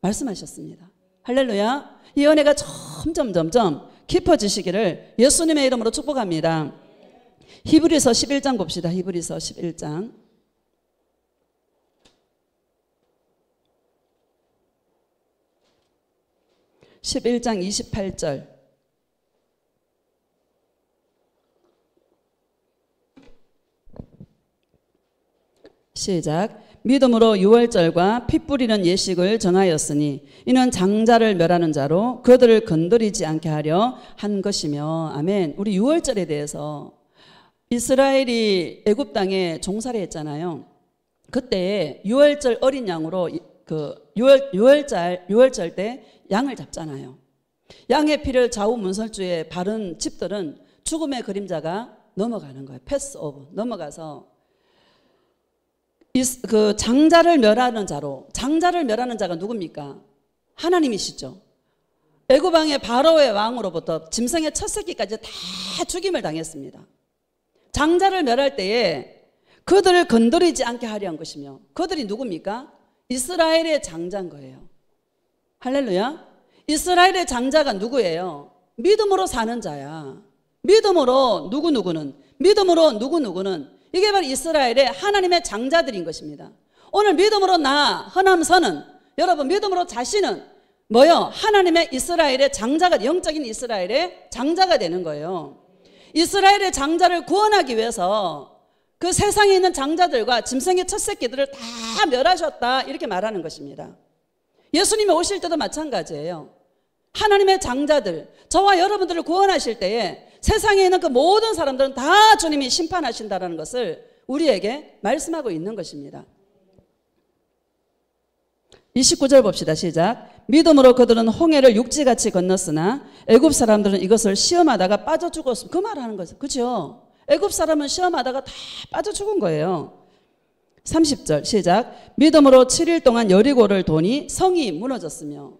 말씀하셨습니다. 할렐루야. 이 은혜가 점점 깊어지시기를 예수님의 이름으로 축복합니다. 히브리서 11장 봅시다. 히브리서 11장. (11장) 28절. 시작. 믿음으로 유월절과 피 뿌리는 예식을 정하였으니 이는 장자를 멸하는 자로 그들을 건드리지 않게 하려 한 것이며. 아멘. 우리 유월절에 대해서, 이스라엘이 애굽 땅에 종살이 했잖아요. 그때 유월절 어린 양으로 그 유월절 때 양을 잡잖아요. 양의 피를 좌우 문설주에 바른 집들은 죽음의 그림자가 넘어가는 거예요. 패스 오브, 넘어가서 그 장자를 멸하는 자로, 장자를 멸하는 자가 누굽니까? 하나님이시죠. 애굽 왕의 바로의 왕으로부터 짐승의 첫 새끼까지 다 죽임을 당했습니다. 장자를 멸할 때에 그들을 건드리지 않게 하려 한 것이며, 그들이 누굽니까? 이스라엘의 장자인 거예요. 할렐루야. 이스라엘의 장자가 누구예요? 믿음으로 사는 자야. 믿음으로 누구누구는, 믿음으로 누구누구는, 이게 바로 이스라엘의 하나님의 장자들인 것입니다. 오늘 믿음으로 나, 허남선은, 여러분 믿음으로 자신은 뭐요? 하나님의 이스라엘의 장자가, 영적인 이스라엘의 장자가 되는 거예요. 이스라엘의 장자를 구원하기 위해서 그 세상에 있는 장자들과 짐승의 첫 새끼들을 다 멸하셨다, 이렇게 말하는 것입니다. 예수님이 오실 때도 마찬가지예요. 하나님의 장자들, 저와 여러분들을 구원하실 때에 세상에 있는 그 모든 사람들은 다 주님이 심판하신다는 것을 우리에게 말씀하고 있는 것입니다. 29절 봅시다. 시작. 믿음으로 그들은 홍해를 육지같이 건넜으나 애굽 사람들은 이것을 시험하다가 빠져 죽었음. 그 말하는 거죠. 그렇죠? 애굽 사람은 시험하다가 다 빠져 죽은 거예요. 30절 시작. 믿음으로 7일 동안 여리고를 도니 성이 무너졌으며.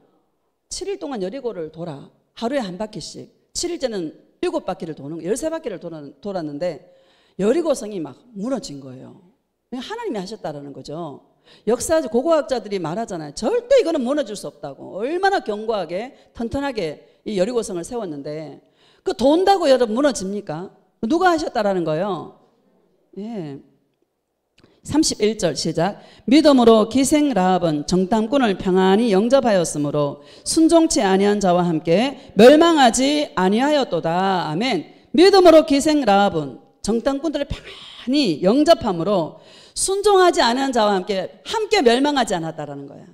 7일 동안 여리고를 돌아. 하루에 한 바퀴씩. 7일째는 7바퀴를 도는, 13바퀴를 돌았는데 여리고성이 막 무너진 거예요. 하나님이 하셨다라는 거죠. 역사적 고고학자들이 말하잖아요. 절대 이거는 무너질 수 없다고. 얼마나 견고하게 튼튼하게 이 여리고성을 세웠는데 그 돈다고 여러분 무너집니까? 누가 하셨다라는 거예요? 예. 31절 시작. 믿음으로 기생 라합은 정탐꾼을 평안히 영접하였으므로 순종치 아니한 자와 함께 멸망하지 아니하였도다. 아멘. 믿음으로 기생 라합은 정탐꾼들을 평안히 영접함으로 순종하지 않은 자와 함께 멸망하지 않았다라는 거야.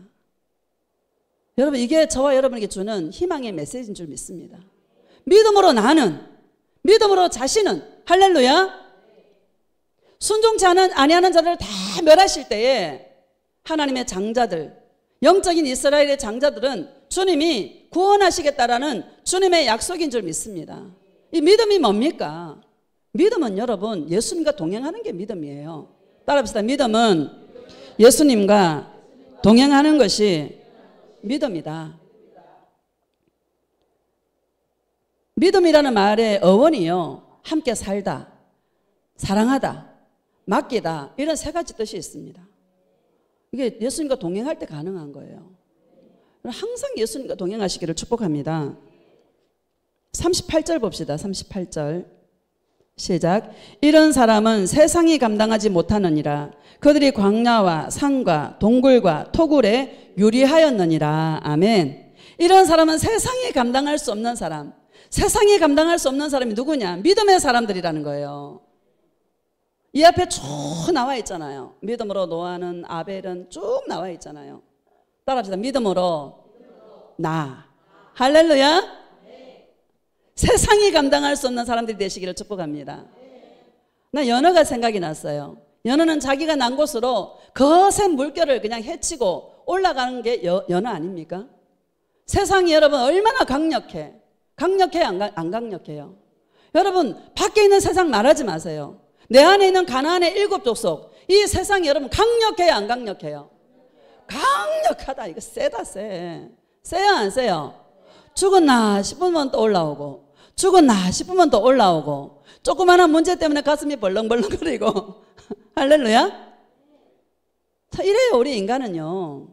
여러분, 이게 저와 여러분에게 주는 희망의 메시지인 줄 믿습니다. 믿음으로 나는, 믿음으로 자신은, 할렐루야, 순종치 아니하는 자들을 다 멸하실 때에 하나님의 장자들, 영적인 이스라엘의 장자들은 주님이 구원하시겠다라는 주님의 약속인 줄 믿습니다. 이 믿음이 뭡니까? 믿음은 여러분 예수님과 동행하는 게 믿음이에요. 따라합시다. 믿음은 예수님과 동행하는 것이 믿음이다. 믿음이라는 말의 어원이요, 함께 살다, 사랑하다, 맡기다, 이런 세 가지 뜻이 있습니다. 이게 예수님과 동행할 때 가능한 거예요. 항상 예수님과 동행하시기를 축복합니다. 38절 봅시다. 38절 시작. 이런 사람은 세상이 감당하지 못하느니라. 그들이 광야와 산과 동굴과 토굴에 유리하였느니라. 아멘. 이런 사람은 세상이 감당할 수 없는 사람. 세상이 감당할 수 없는 사람이 누구냐? 믿음의 사람들이라는 거예요. 이 앞에 쭉 나와 있잖아요. 믿음으로 노아는, 아벨은 쭉 나와 있잖아요. 따라합시다. 믿음으로 나. 할렐루야. 세상이 감당할 수 없는 사람들이 되시기를 축복합니다. 나 연어가 생각이 났어요. 연어는 자기가 난 곳으로 거센 물결을 그냥 헤치고 올라가는 게 연어 아닙니까? 세상이 여러분 얼마나 강력해. 강력해요? 안 강력해요? 여러분 밖에 있는 세상 말하지 마세요. 내 안에 있는 가나안의 7 족속, 이 세상이 여러분 강력해요? 안 강력해요? 강력하다. 이거 세다 세. 세요 안 세요? 죽었나 싶으면 또 올라오고, 죽었나 싶으면 또 올라오고, 조그마한 문제 때문에 가슴이 벌렁벌렁거리고. 할렐루야. 자, 이래요 우리 인간은요.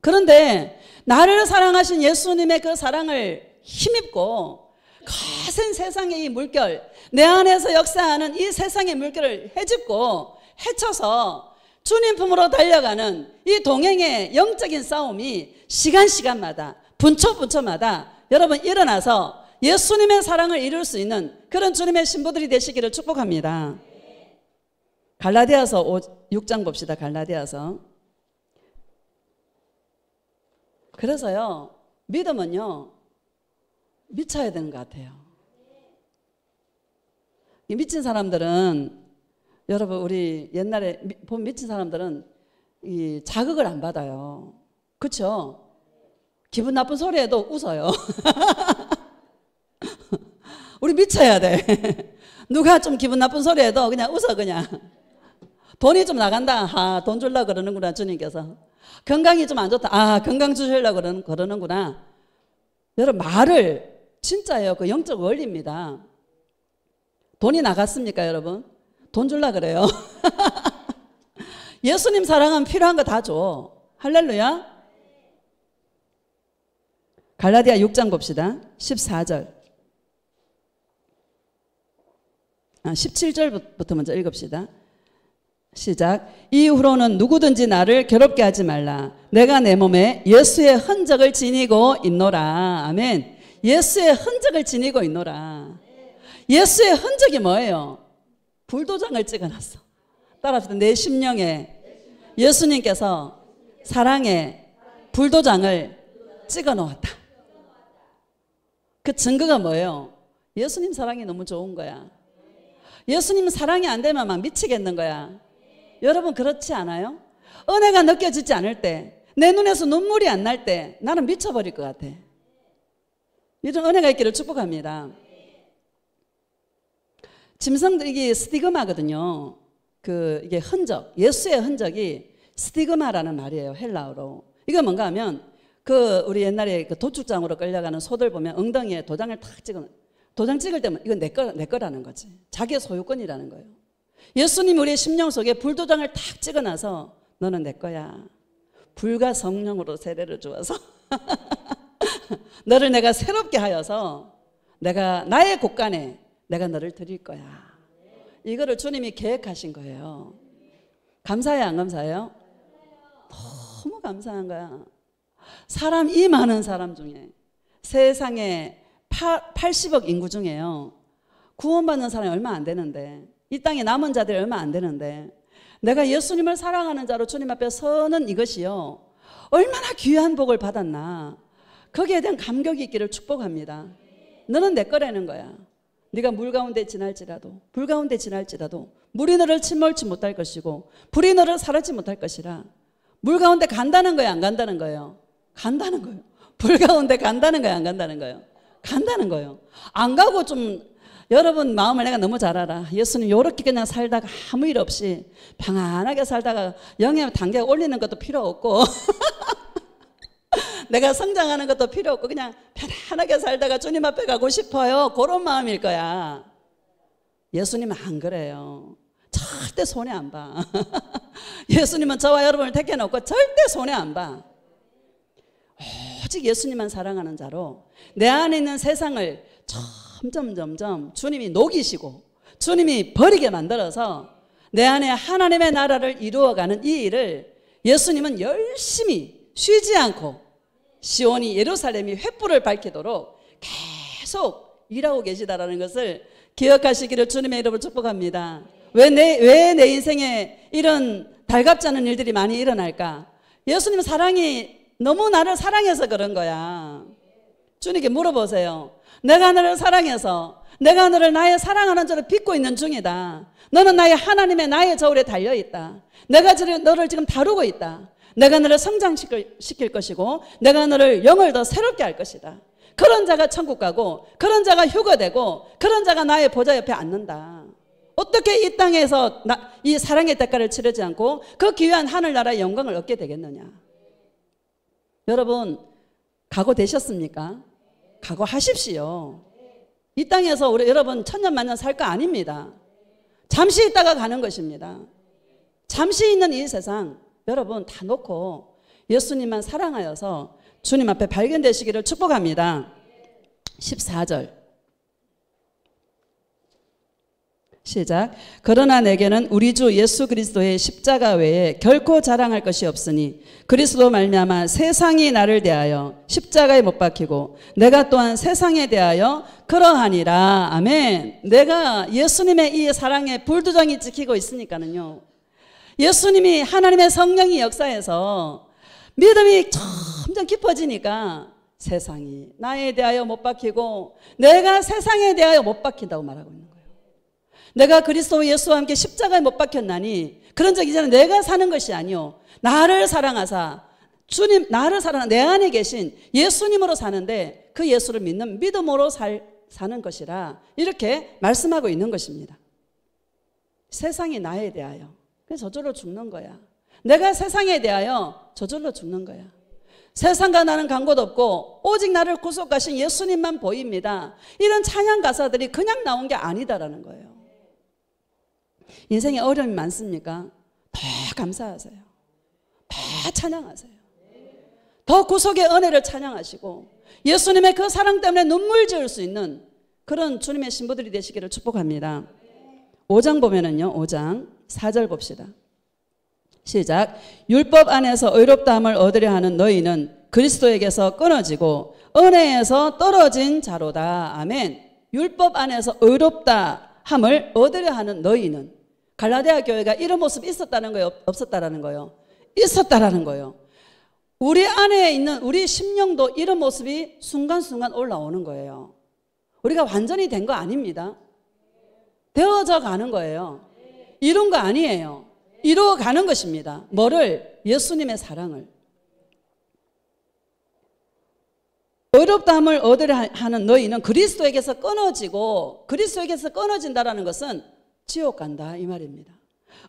그런데 나를 사랑하신 예수님의 그 사랑을 힘입고 거센 세상의 이 물결, 내 안에서 역사하는 이 세상의 물결을 헤집고 헤쳐서 주님 품으로 달려가는 이 동행의 영적인 싸움이 시간마다 분초마다 여러분 일어나서 예수님의 사랑을 이룰 수 있는 그런 주님의 신부들이 되시기를 축복합니다. 갈라디아서 6장 봅시다. 갈라디아서. 그래서요 믿음은요 미쳐야 되는 것 같아요. 이 미친 사람들은 여러분 우리 옛날에 보면 미친 사람들은 이 자극을 안 받아요. 그렇죠? 기분 나쁜 소리에도 웃어요. 우리 미쳐야 돼. 누가 좀 기분 나쁜 소리에도 그냥 웃어. 그냥 돈이 좀 나간다. 돈 주려고 그러는구나 주님께서. 건강이 좀 안 좋다. 건강 주시려고 그러는구나. 여러분 말을 진짜예요. 그 영적 원리입니다. 돈이 나갔습니까 여러분? 돈 주려고 그래요. 예수님 사랑하면 필요한 거 다 줘. 할렐루야. 갈라디아 6장 봅시다. 14절. 17절부터 먼저 읽읍시다. 시작. 이후로는 누구든지 나를 괴롭게 하지 말라. 내가 내 몸에 예수의 흔적을 지니고 있노라. 아멘. 예수의 흔적을 지니고 있노라. 예수의 흔적이 뭐예요? 불도장을 찍어놨어. 따라합시다. 내 심령에 예수님께서 사랑의 불도장을 찍어놓았다. 그 증거가 뭐예요? 예수님 사랑이 너무 좋은 거야. 예수님 사랑이 안 되면 막 미치겠는 거야. 여러분 그렇지 않아요? 은혜가 느껴지지 않을 때, 내 눈에서 눈물이 안 날 때 나는 미쳐버릴 것 같아. 이런 은혜가 있기를 축복합니다. 짐승들 이게 스티그마거든요. 이게 흔적, 예수의 흔적이 스티그마라는 말이에요. 헬라어로. 이거 뭔가 하면 우리 옛날에 도축장으로 끌려가는 소들 보면 엉덩이에 도장을 탁 찍어. 도장 찍을 때면 이건 내 거라는 거지. 자기의 소유권이라는 거예요. 예수님 우리의 심령 속에 불도장을 탁 찍어놔서 너는 내 거야. 불과 성령으로 세례를 주어서 너를 내가 새롭게 하여서 내가 나의 곳간에 내가 너를 드릴 거야. 이거를 주님이 계획하신 거예요. 감사해요 안 감사해요? 너무 감사한 거야. 이 많은 사람 중에 세상에 80억 인구 중에요. 구원받는 사람이 얼마 안 되는데, 이 땅에 남은 자들이 얼마 안 되는데, 내가 예수님을 사랑하는 자로 주님 앞에 서는 이것이요 얼마나 귀한 복을 받았나. 거기에 대한 감격이 있기를 축복합니다. 너는 내 거라는 거야. 네가 물 가운데 지날지라도, 불 가운데 지날지라도 물이 너를 침몰치 못할 것이고 불이 너를 사르지 못할 것이라. 물 가운데 간다는 거예요 안 간다는 거예요? 간다는 거예요. 불 가운데 간다는 거예요 안 간다는 거예요? 간다는 거예요. 안 가고 좀 여러분 마음을 내가 너무 잘 알아. 예수님 이렇게 그냥 살다가 아무 일 없이 평안하게 살다가 영의 단계 올리는 것도 필요 없고 내가 성장하는 것도 필요 없고 그냥 편안하게 살다가 주님 앞에 가고 싶어요. 그런 마음일 거야. 예수님은 안 그래요. 절대 손해 안 봐. 예수님은 저와 여러분을 택해놓고 절대 손해 안 봐. 오직 예수님만 사랑하는 자로 내 안에 있는 세상을 점점 주님이 녹이시고 주님이 버리게 만들어서 내 안에 하나님의 나라를 이루어가는 이 일을 예수님은 열심히 쉬지 않고 시온이 예루살렘이 횃불을 밝히도록 계속 일하고 계시다라는 것을 기억하시기를 주님의 이름으로 축복합니다. 왜 내 인생에 이런 달갑지 않은 일들이 많이 일어날까? 예수님 사랑이 너무 나를 사랑해서 그런 거야. 주님께 물어보세요. 내가 너를 사랑해서 내가 너를 나의 사랑하는 자로 빚고 있는 중이다. 너는 나의 하나님의 나의 저울에 달려있다. 내가 너를 지금 다루고 있다. 내가 너를 성장시킬 것이고 내가 너를 영을 더 새롭게 할 것이다. 그런 자가 천국 가고 그런 자가 휴거되고 그런 자가 나의 보좌 옆에 앉는다. 어떻게 이 땅에서 이 사랑의 대가를 치르지 않고 그 귀한 하늘나라의 영광을 얻게 되겠느냐. 여러분 각오되셨습니까? 각오하십시오. 이 땅에서 우리 여러분 천년만년 살 거 아닙니다. 잠시 있다가 가는 것입니다. 잠시 있는 이 세상 여러분 다 놓고 예수님만 사랑하여서 주님 앞에 발견되시기를 축복합니다. 14절 시작. 그러나 내게는 우리 주 예수 그리스도의 십자가 외에 결코 자랑할 것이 없으니 그리스도 말미암아 세상이 나를 대하여 십자가에 못 박히고 내가 또한 세상에 대하여 그러하니라. 아멘. 내가 예수님의 이 사랑에 불두정이 찍히고 있으니까는요. 예수님이 하나님의 성령이 역사해서 믿음이 점점 깊어지니까 세상이 나에 대하여 못 박히고 내가 세상에 대하여 못 박힌다고 말하고 있는 거예요. 내가 그리스도 예수와 함께 십자가에 못 박혔나니 그런 적 이제는 내가 사는 것이 아니요 나를 사랑하사 주님 나를 사랑하 내 안에 계신 예수님으로 사는데 그 예수를 믿는 믿음으로 사는 것이라 이렇게 말씀하고 있는 것입니다. 세상이 나에 대하여 그래서 저절로 죽는 거야. 내가 세상에 대하여 저절로 죽는 거야. 세상과 나는 간곳 없고 오직 나를 구속하신 예수님만 보입니다. 이런 찬양 가사들이 그냥 나온 게 아니다라는 거예요. 인생에 어려움이 많습니까? 더 감사하세요. 더 찬양하세요. 더 구속의 은혜를 찬양하시고 예수님의 그 사랑 때문에 눈물 지을 수 있는 그런 주님의 신부들이 되시기를 축복합니다. 5장 보면은요 5장 4절 봅시다. 시작. 율법 안에서 의롭다함을 얻으려 하는 너희는 그리스도에게서 끊어지고 은혜에서 떨어진 자로다. 아멘. 율법 안에서 의롭다함을 얻으려 하는 너희는 갈라디아 교회가 이런 모습이 있었다는 거예요? 없었다라는 거예요? 있었다라는 거예요. 우리 안에 있는 우리 심령도 이런 모습이 순간순간 올라오는 거예요. 우리가 완전히 된 거 아닙니다. 되어져 가는 거예요. 이룬 거 아니에요. 이루어 가는 것입니다. 뭐를? 예수님의 사랑을. 의롭다함을 얻으려 하는 너희는 그리스도에게서 끊어지고 그리스도에게서 끊어진다라는 것은 지옥 간다 이 말입니다.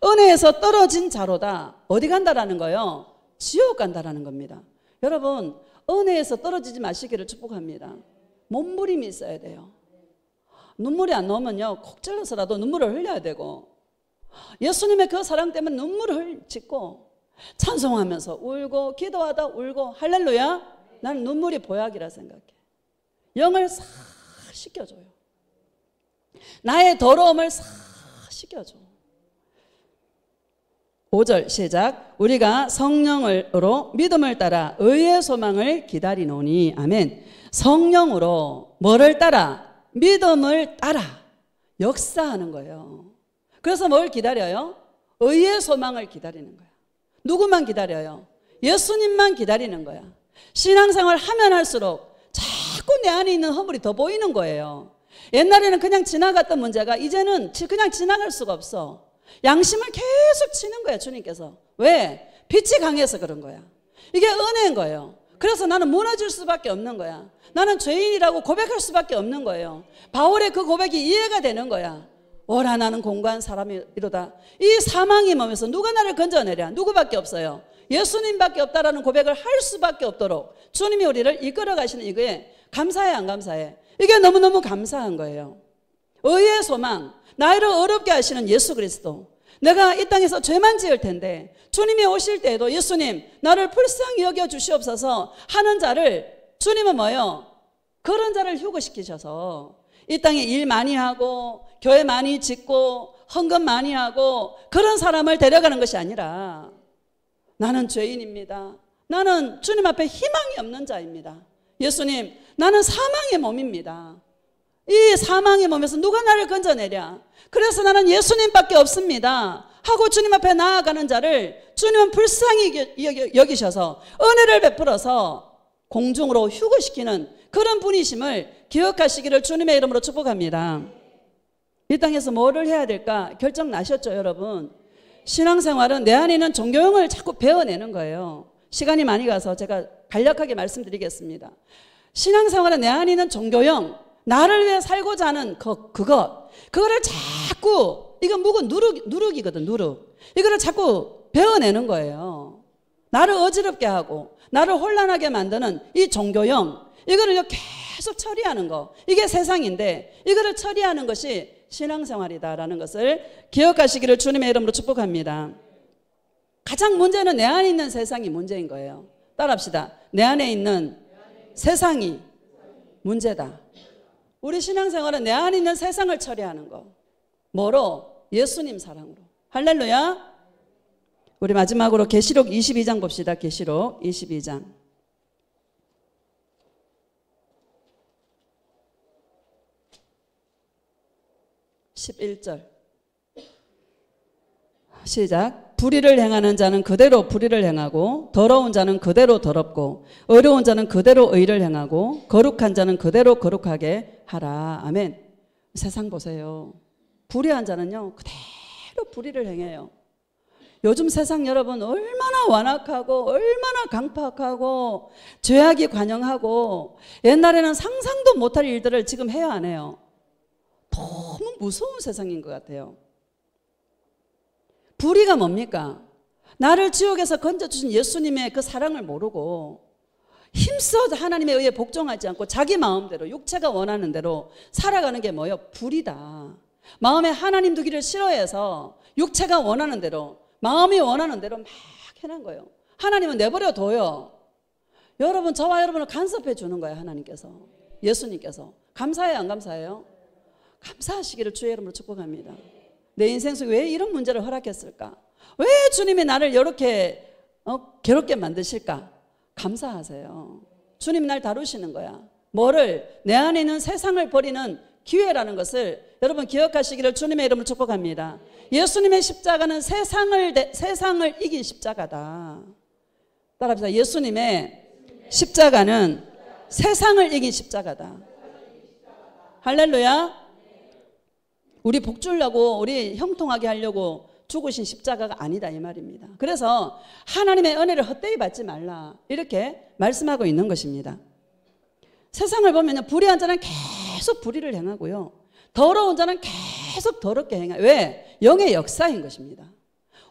은혜에서 떨어진 자로다. 어디 간다라는 거예요? 지옥 간다라는 겁니다. 여러분 은혜에서 떨어지지 마시기를 축복합니다. 몸부림이 있어야 돼요. 눈물이 안 나오면요 콕 찔러서라도 눈물을 흘려야 되고 예수님의 그 사랑 때문에 눈물을 짓고 찬송하면서 울고 기도하다 울고 할렐루야. 나는 눈물이 보약이라 생각해. 영을 싹 씻겨줘요. 나의 더러움을 싹 씻겨줘. 5절 시작. 우리가 성령으로 믿음을 따라 의의 소망을 기다리노니. 아멘. 성령으로 뭐를 따라? 믿음을 따라 역사하는 거예요. 그래서 뭘 기다려요? 의의 소망을 기다리는 거야. 누구만 기다려요? 예수님만 기다리는 거야. 신앙생활 하면 할수록 자꾸 내 안에 있는 허물이 더 보이는 거예요. 옛날에는 그냥 지나갔던 문제가 이제는 그냥 지나갈 수가 없어. 양심을 계속 치는 거야 주님께서. 왜? 빛이 강해서 그런 거야. 이게 은혜인 거예요. 그래서 나는 무너질 수밖에 없는 거야. 나는 죄인이라고 고백할 수밖에 없는 거예요. 바울의 그 고백이 이해가 되는 거야. 오라 나는 공고한 사람이로다. 이 사망의 몸에서 누가 나를 건져내랴? 누구밖에 없어요. 예수님밖에 없다라는 고백을 할 수밖에 없도록 주님이 우리를 이끌어 가시는 이거에 감사해 안 감사해? 이게 너무너무 감사한 거예요. 의의 소망. 나를 어렵게 하시는 예수 그리스도, 내가 이 땅에서 죄만 지을 텐데 주님이 오실 때에도 예수님 나를 불쌍히 여겨 주시옵소서 하는 자를 주님은 뭐예요? 그런 자를 휴거시키셔서 이 땅에 일 많이 하고 교회 많이 짓고 헌금 많이 하고 그런 사람을 데려가는 것이 아니라 나는 죄인입니다. 나는 주님 앞에 희망이 없는 자입니다. 예수님, 나는 사망의 몸입니다. 이 사망의 몸에서 누가 나를 건져내랴? 그래서 나는 예수님밖에 없습니다 하고 주님 앞에 나아가는 자를 주님은 불쌍히 여기셔서 은혜를 베풀어서 공중으로 휴거시키는 그런 분이심을 기억하시기를 주님의 이름으로 축복합니다. 이 땅에서 뭐를 해야 될까 결정 나셨죠, 여러분? 신앙생활은 내 안에 있는 종교형을 자꾸 배워내는 거예요. 시간이 많이 가서 제가 간략하게 말씀드리겠습니다. 신앙생활은 내 안에 있는 종교형, 나를 위해 살고자 하는 그거를 자꾸, 이건 묵은 누룩이거든, 누룩. 이거를 자꾸 배워내는 거예요. 나를 어지럽게 하고 나를 혼란하게 만드는 이 종교형, 이거를 계속 처리하는 거, 이게 세상인데 이거를 처리하는 것이 신앙생활이다라는 것을 기억하시기를 주님의 이름으로 축복합니다. 가장 문제는 내 안에 있는 세상이 문제인 거예요. 따라합시다. 내 안에 있는 세상이 문제다. 우리 신앙생활은 내 안에 있는 세상을 처리하는 거. 뭐로? 예수님 사랑으로. 할렐루야. 우리 마지막으로 계시록 22장 봅시다. 계시록 22장 11절 시작. 불의를 행하는 자는 그대로 불의를 행하고 더러운 자는 그대로 더럽고 어려운 자는 그대로 의를 행하고 거룩한 자는 그대로 거룩하게 하라. 아멘. 세상 보세요. 불의한 자는요 그대로 불의를 행해요. 요즘 세상 여러분 얼마나 완악하고 얼마나 강팍하고 죄악이 관영하고 옛날에는 상상도 못할 일들을 지금 해야 안 해요. 너무 무서운 세상인 것 같아요. 불의가 뭡니까? 나를 지옥에서 건져주신 예수님의 그 사랑을 모르고 힘써 하나님에 의해 복종하지 않고 자기 마음대로 육체가 원하는 대로 살아가는 게 뭐예요? 불의다. 마음에 하나님 두기를 싫어해서 육체가 원하는 대로 마음이 원하는 대로 막 해난 거예요. 하나님은 내버려 둬요. 여러분, 저와 여러분을 간섭해 주는 거예요. 하나님께서, 예수님께서. 감사해요, 안 감사해요? 감사하시기를 주의 이름으로 축복합니다. 내 인생 속에 왜 이런 문제를 허락했을까? 왜 주님이 나를 이렇게 괴롭게 만드실까? 감사하세요. 주님이 날 다루시는 거야. 뭐를? 내 안에 있는 세상을 버리는 기회라는 것을 여러분 기억하시기를 주님의 이름으로 축복합니다. 예수님의 십자가는 세상을 이긴 십자가다. 따라합시다. 예수님의 십자가는 세상을 이긴 십자가다. 할렐루야. 우리 복 주려고, 우리 형통하게 하려고 죽으신 십자가가 아니다 이 말입니다. 그래서 하나님의 은혜를 헛되이 받지 말라 이렇게 말씀하고 있는 것입니다. 세상을 보면 불의한 자는 계속 불의를 행하고요, 더러운 자는 계속 더럽게 행해요. 왜? 영의 역사인 것입니다.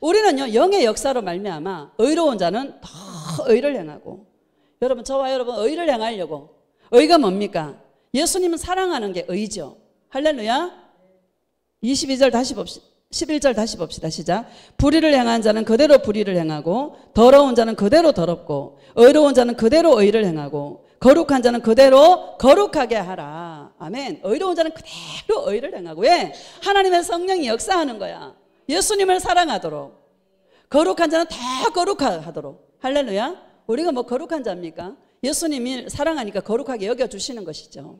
우리는요 영의 역사로 말미암아 의로운 자는 더 의를 행하고, 여러분, 저와 여러분 의를 행하려고, 의가 뭡니까? 예수님은 사랑하는 게 의죠. 할렐루야. 22절 다시 봅시다. 11절 다시 봅시다. 시작. 불의를 행한 자는 그대로 불의를 행하고 더러운 자는 그대로 더럽고 의로운 자는 그대로 의를 행하고 거룩한 자는 그대로 거룩하게 하라. 아멘. 의로운 자는 그대로 의를 행하고, 왜? 하나님의 성령이 역사하는 거야. 예수님을 사랑하도록. 거룩한 자는 다 거룩하도록. 할렐루야. 우리가 뭐 거룩한 자입니까? 예수님이 사랑하니까 거룩하게 여겨주시는 것이죠.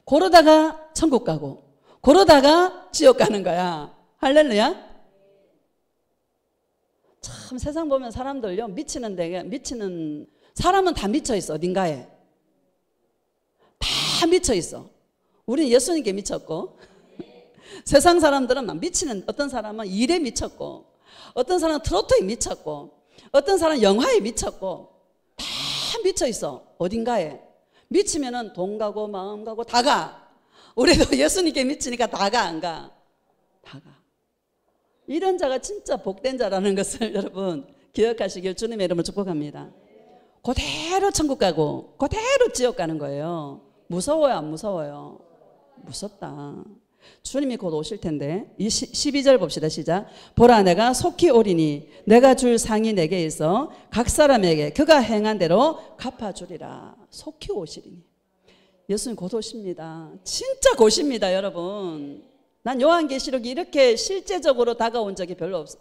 그러다가 천국 가고 그러다가 지옥 가는 거야. 할렐루야. 참 세상 보면 사람들요 미치는 사람은 다 미쳐 있어. 어딘가에 다 미쳐 있어. 우리는 예수님께 미쳤고 세상 사람들은 막 미치는, 어떤 사람은 일에 미쳤고 어떤 사람은 트로트에 미쳤고 어떤 사람은 영화에 미쳤고 다 미쳐 있어. 어딘가에 미치면은 돈 가고 마음 가고 다 가. 우리도 예수님께 미치니까 다 가, 안 가? 다 가. 이런 자가 진짜 복된 자라는 것을 여러분 기억하시길 주님의 이름으로 축복합니다. 그대로 천국 가고 그대로 지옥 가는 거예요. 무서워요, 안 무서워요? 무섭다. 주님이 곧 오실 텐데 12절 봅시다. 시작. 보라 내가 속히 오리니 내가 줄 상이 내게 있어 각 사람에게 그가 행한 대로 갚아주리라. 속히 오시리니. 예수님 곧 오십니다. 진짜 곧 오십니다, 여러분. 난 요한계시록이 이렇게 실제적으로 다가온 적이 별로 없어.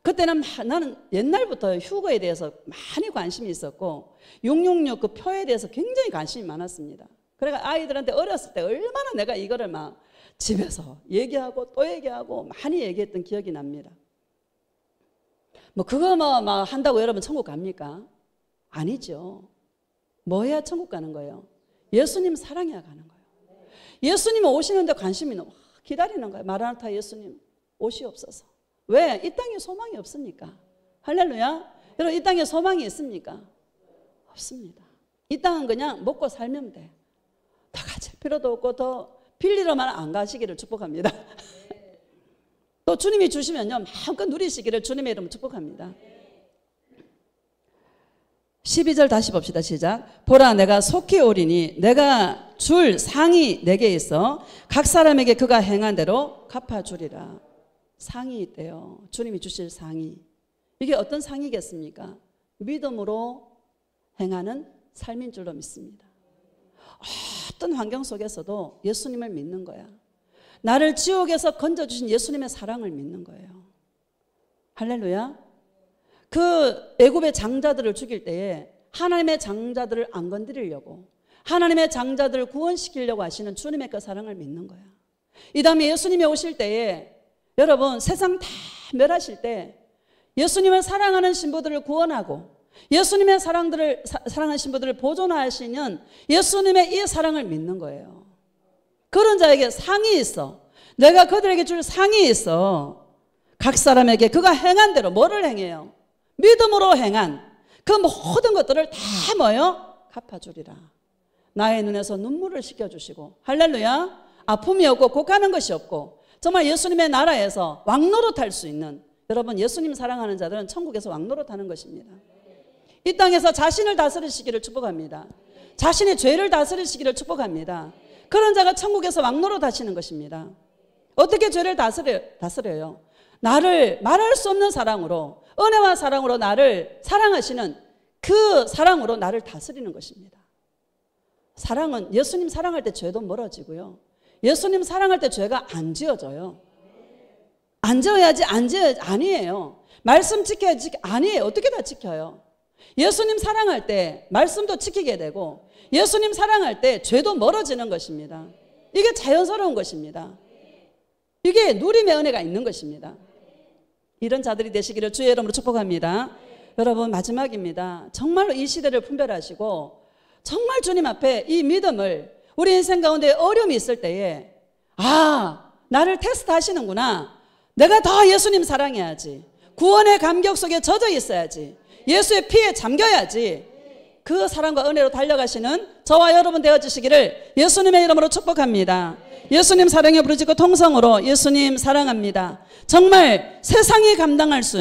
그때는 나는 옛날부터 휴거에 대해서 많이 관심이 있었고 666 그 표에 대해서 굉장히 관심이 많았습니다. 그러니까 아이들한테 어렸을 때 얼마나 내가 이거를 막 집에서 얘기하고 또 얘기하고 많이 얘기했던 기억이 납니다. 뭐 그거 막 한다고 여러분 천국 갑니까? 아니죠. 뭐 해야 천국 가는 거예요? 예수님 사랑해야 가는 거예요. 예수님 오시는데 관심이 너무 기다리는 거예요. 마라나타 예수님 오시옵소서. 왜? 이 땅에 소망이 없습니까? 할렐루야. 여러분 이 땅에 소망이 있습니까? 없습니다. 이 땅은 그냥 먹고 살면 돼. 더 가질 필요도 없고 더 빌리러만 안 가시기를 축복합니다. 또 주님이 주시면요 마음껏 누리시기를 주님의 이름으로 축복합니다. 12절 다시 봅시다. 시작. 보라 내가 속히 오리니 내가 줄 상이 내게 있어 각 사람에게 그가 행한 대로 갚아주리라. 상이 있대요. 주님이 주실 상이. 이게 어떤 상이겠습니까? 믿음으로 행하는 삶인 줄로 믿습니다. 어떤 환경 속에서도 예수님을 믿는 거야. 나를 지옥에서 건져주신 예수님의 사랑을 믿는 거예요. 할렐루야. 그 애굽의 장자들을 죽일 때에 하나님의 장자들을 안 건드리려고 하나님의 장자들을 구원시키려고 하시는 주님의 그 사랑을 믿는 거야. 이 다음에 예수님이 오실 때에 여러분 세상 다 멸하실 때 예수님을 사랑하는 신부들을 구원하고 예수님의 사랑하는 신부들을 보존하시는 예수님의 이 사랑을 믿는 거예요. 그런 자에게 상이 있어. 내가 그들에게 줄 상이 있어. 각 사람에게 그가 행한 대로 뭐를 행해요? 믿음으로 행한 그 모든 것들을 다 뭐요? 갚아주리라. 나의 눈에서 눈물을 씻겨주시고 할렐루야. 아픔이 없고 곡하는 것이 없고 정말 예수님의 나라에서 왕노릇할 수 있는 여러분 예수님 사랑하는 자들은 천국에서 왕노릇하는 것입니다. 이 땅에서 자신을 다스리시기를 축복합니다. 자신의 죄를 다스리시기를 축복합니다. 그런 자가 천국에서 왕노릇하시는 것입니다. 어떻게 죄를 다스려요? 나를 말할 수 없는 사랑으로 은혜와 사랑으로 나를 사랑하시는 그 사랑으로 나를 다스리는 것입니다. 사랑은 예수님 사랑할 때 죄도 멀어지고요. 예수님 사랑할 때 죄가 안 지어져요. 안 지어야지 아니에요. 말씀 지켜야지 아니에요. 어떻게 다 지켜요? 예수님 사랑할 때 말씀도 지키게 되고 예수님 사랑할 때 죄도 멀어지는 것입니다. 이게 자연스러운 것입니다. 이게 누림의 은혜가 있는 것입니다. 이런 자들이 되시기를 주의 이름으로 축복합니다. 여러분 마지막입니다. 정말로 이 시대를 분별하시고 정말 주님 앞에 이 믿음을 우리 인생 가운데 어려움이 있을 때에 나를 테스트 하시는구나. 내가 더 예수님 사랑해야지. 구원의 감격 속에 젖어 있어야지. 예수의 피에 잠겨야지. 그 사랑과 은혜로 달려가시는 저와 여러분 되어주시기를 예수님의 이름으로 축복합니다. 예수님 사랑에 부르짖고 통성으로 예수님 사랑합니다. 정말 세상이 감당할 수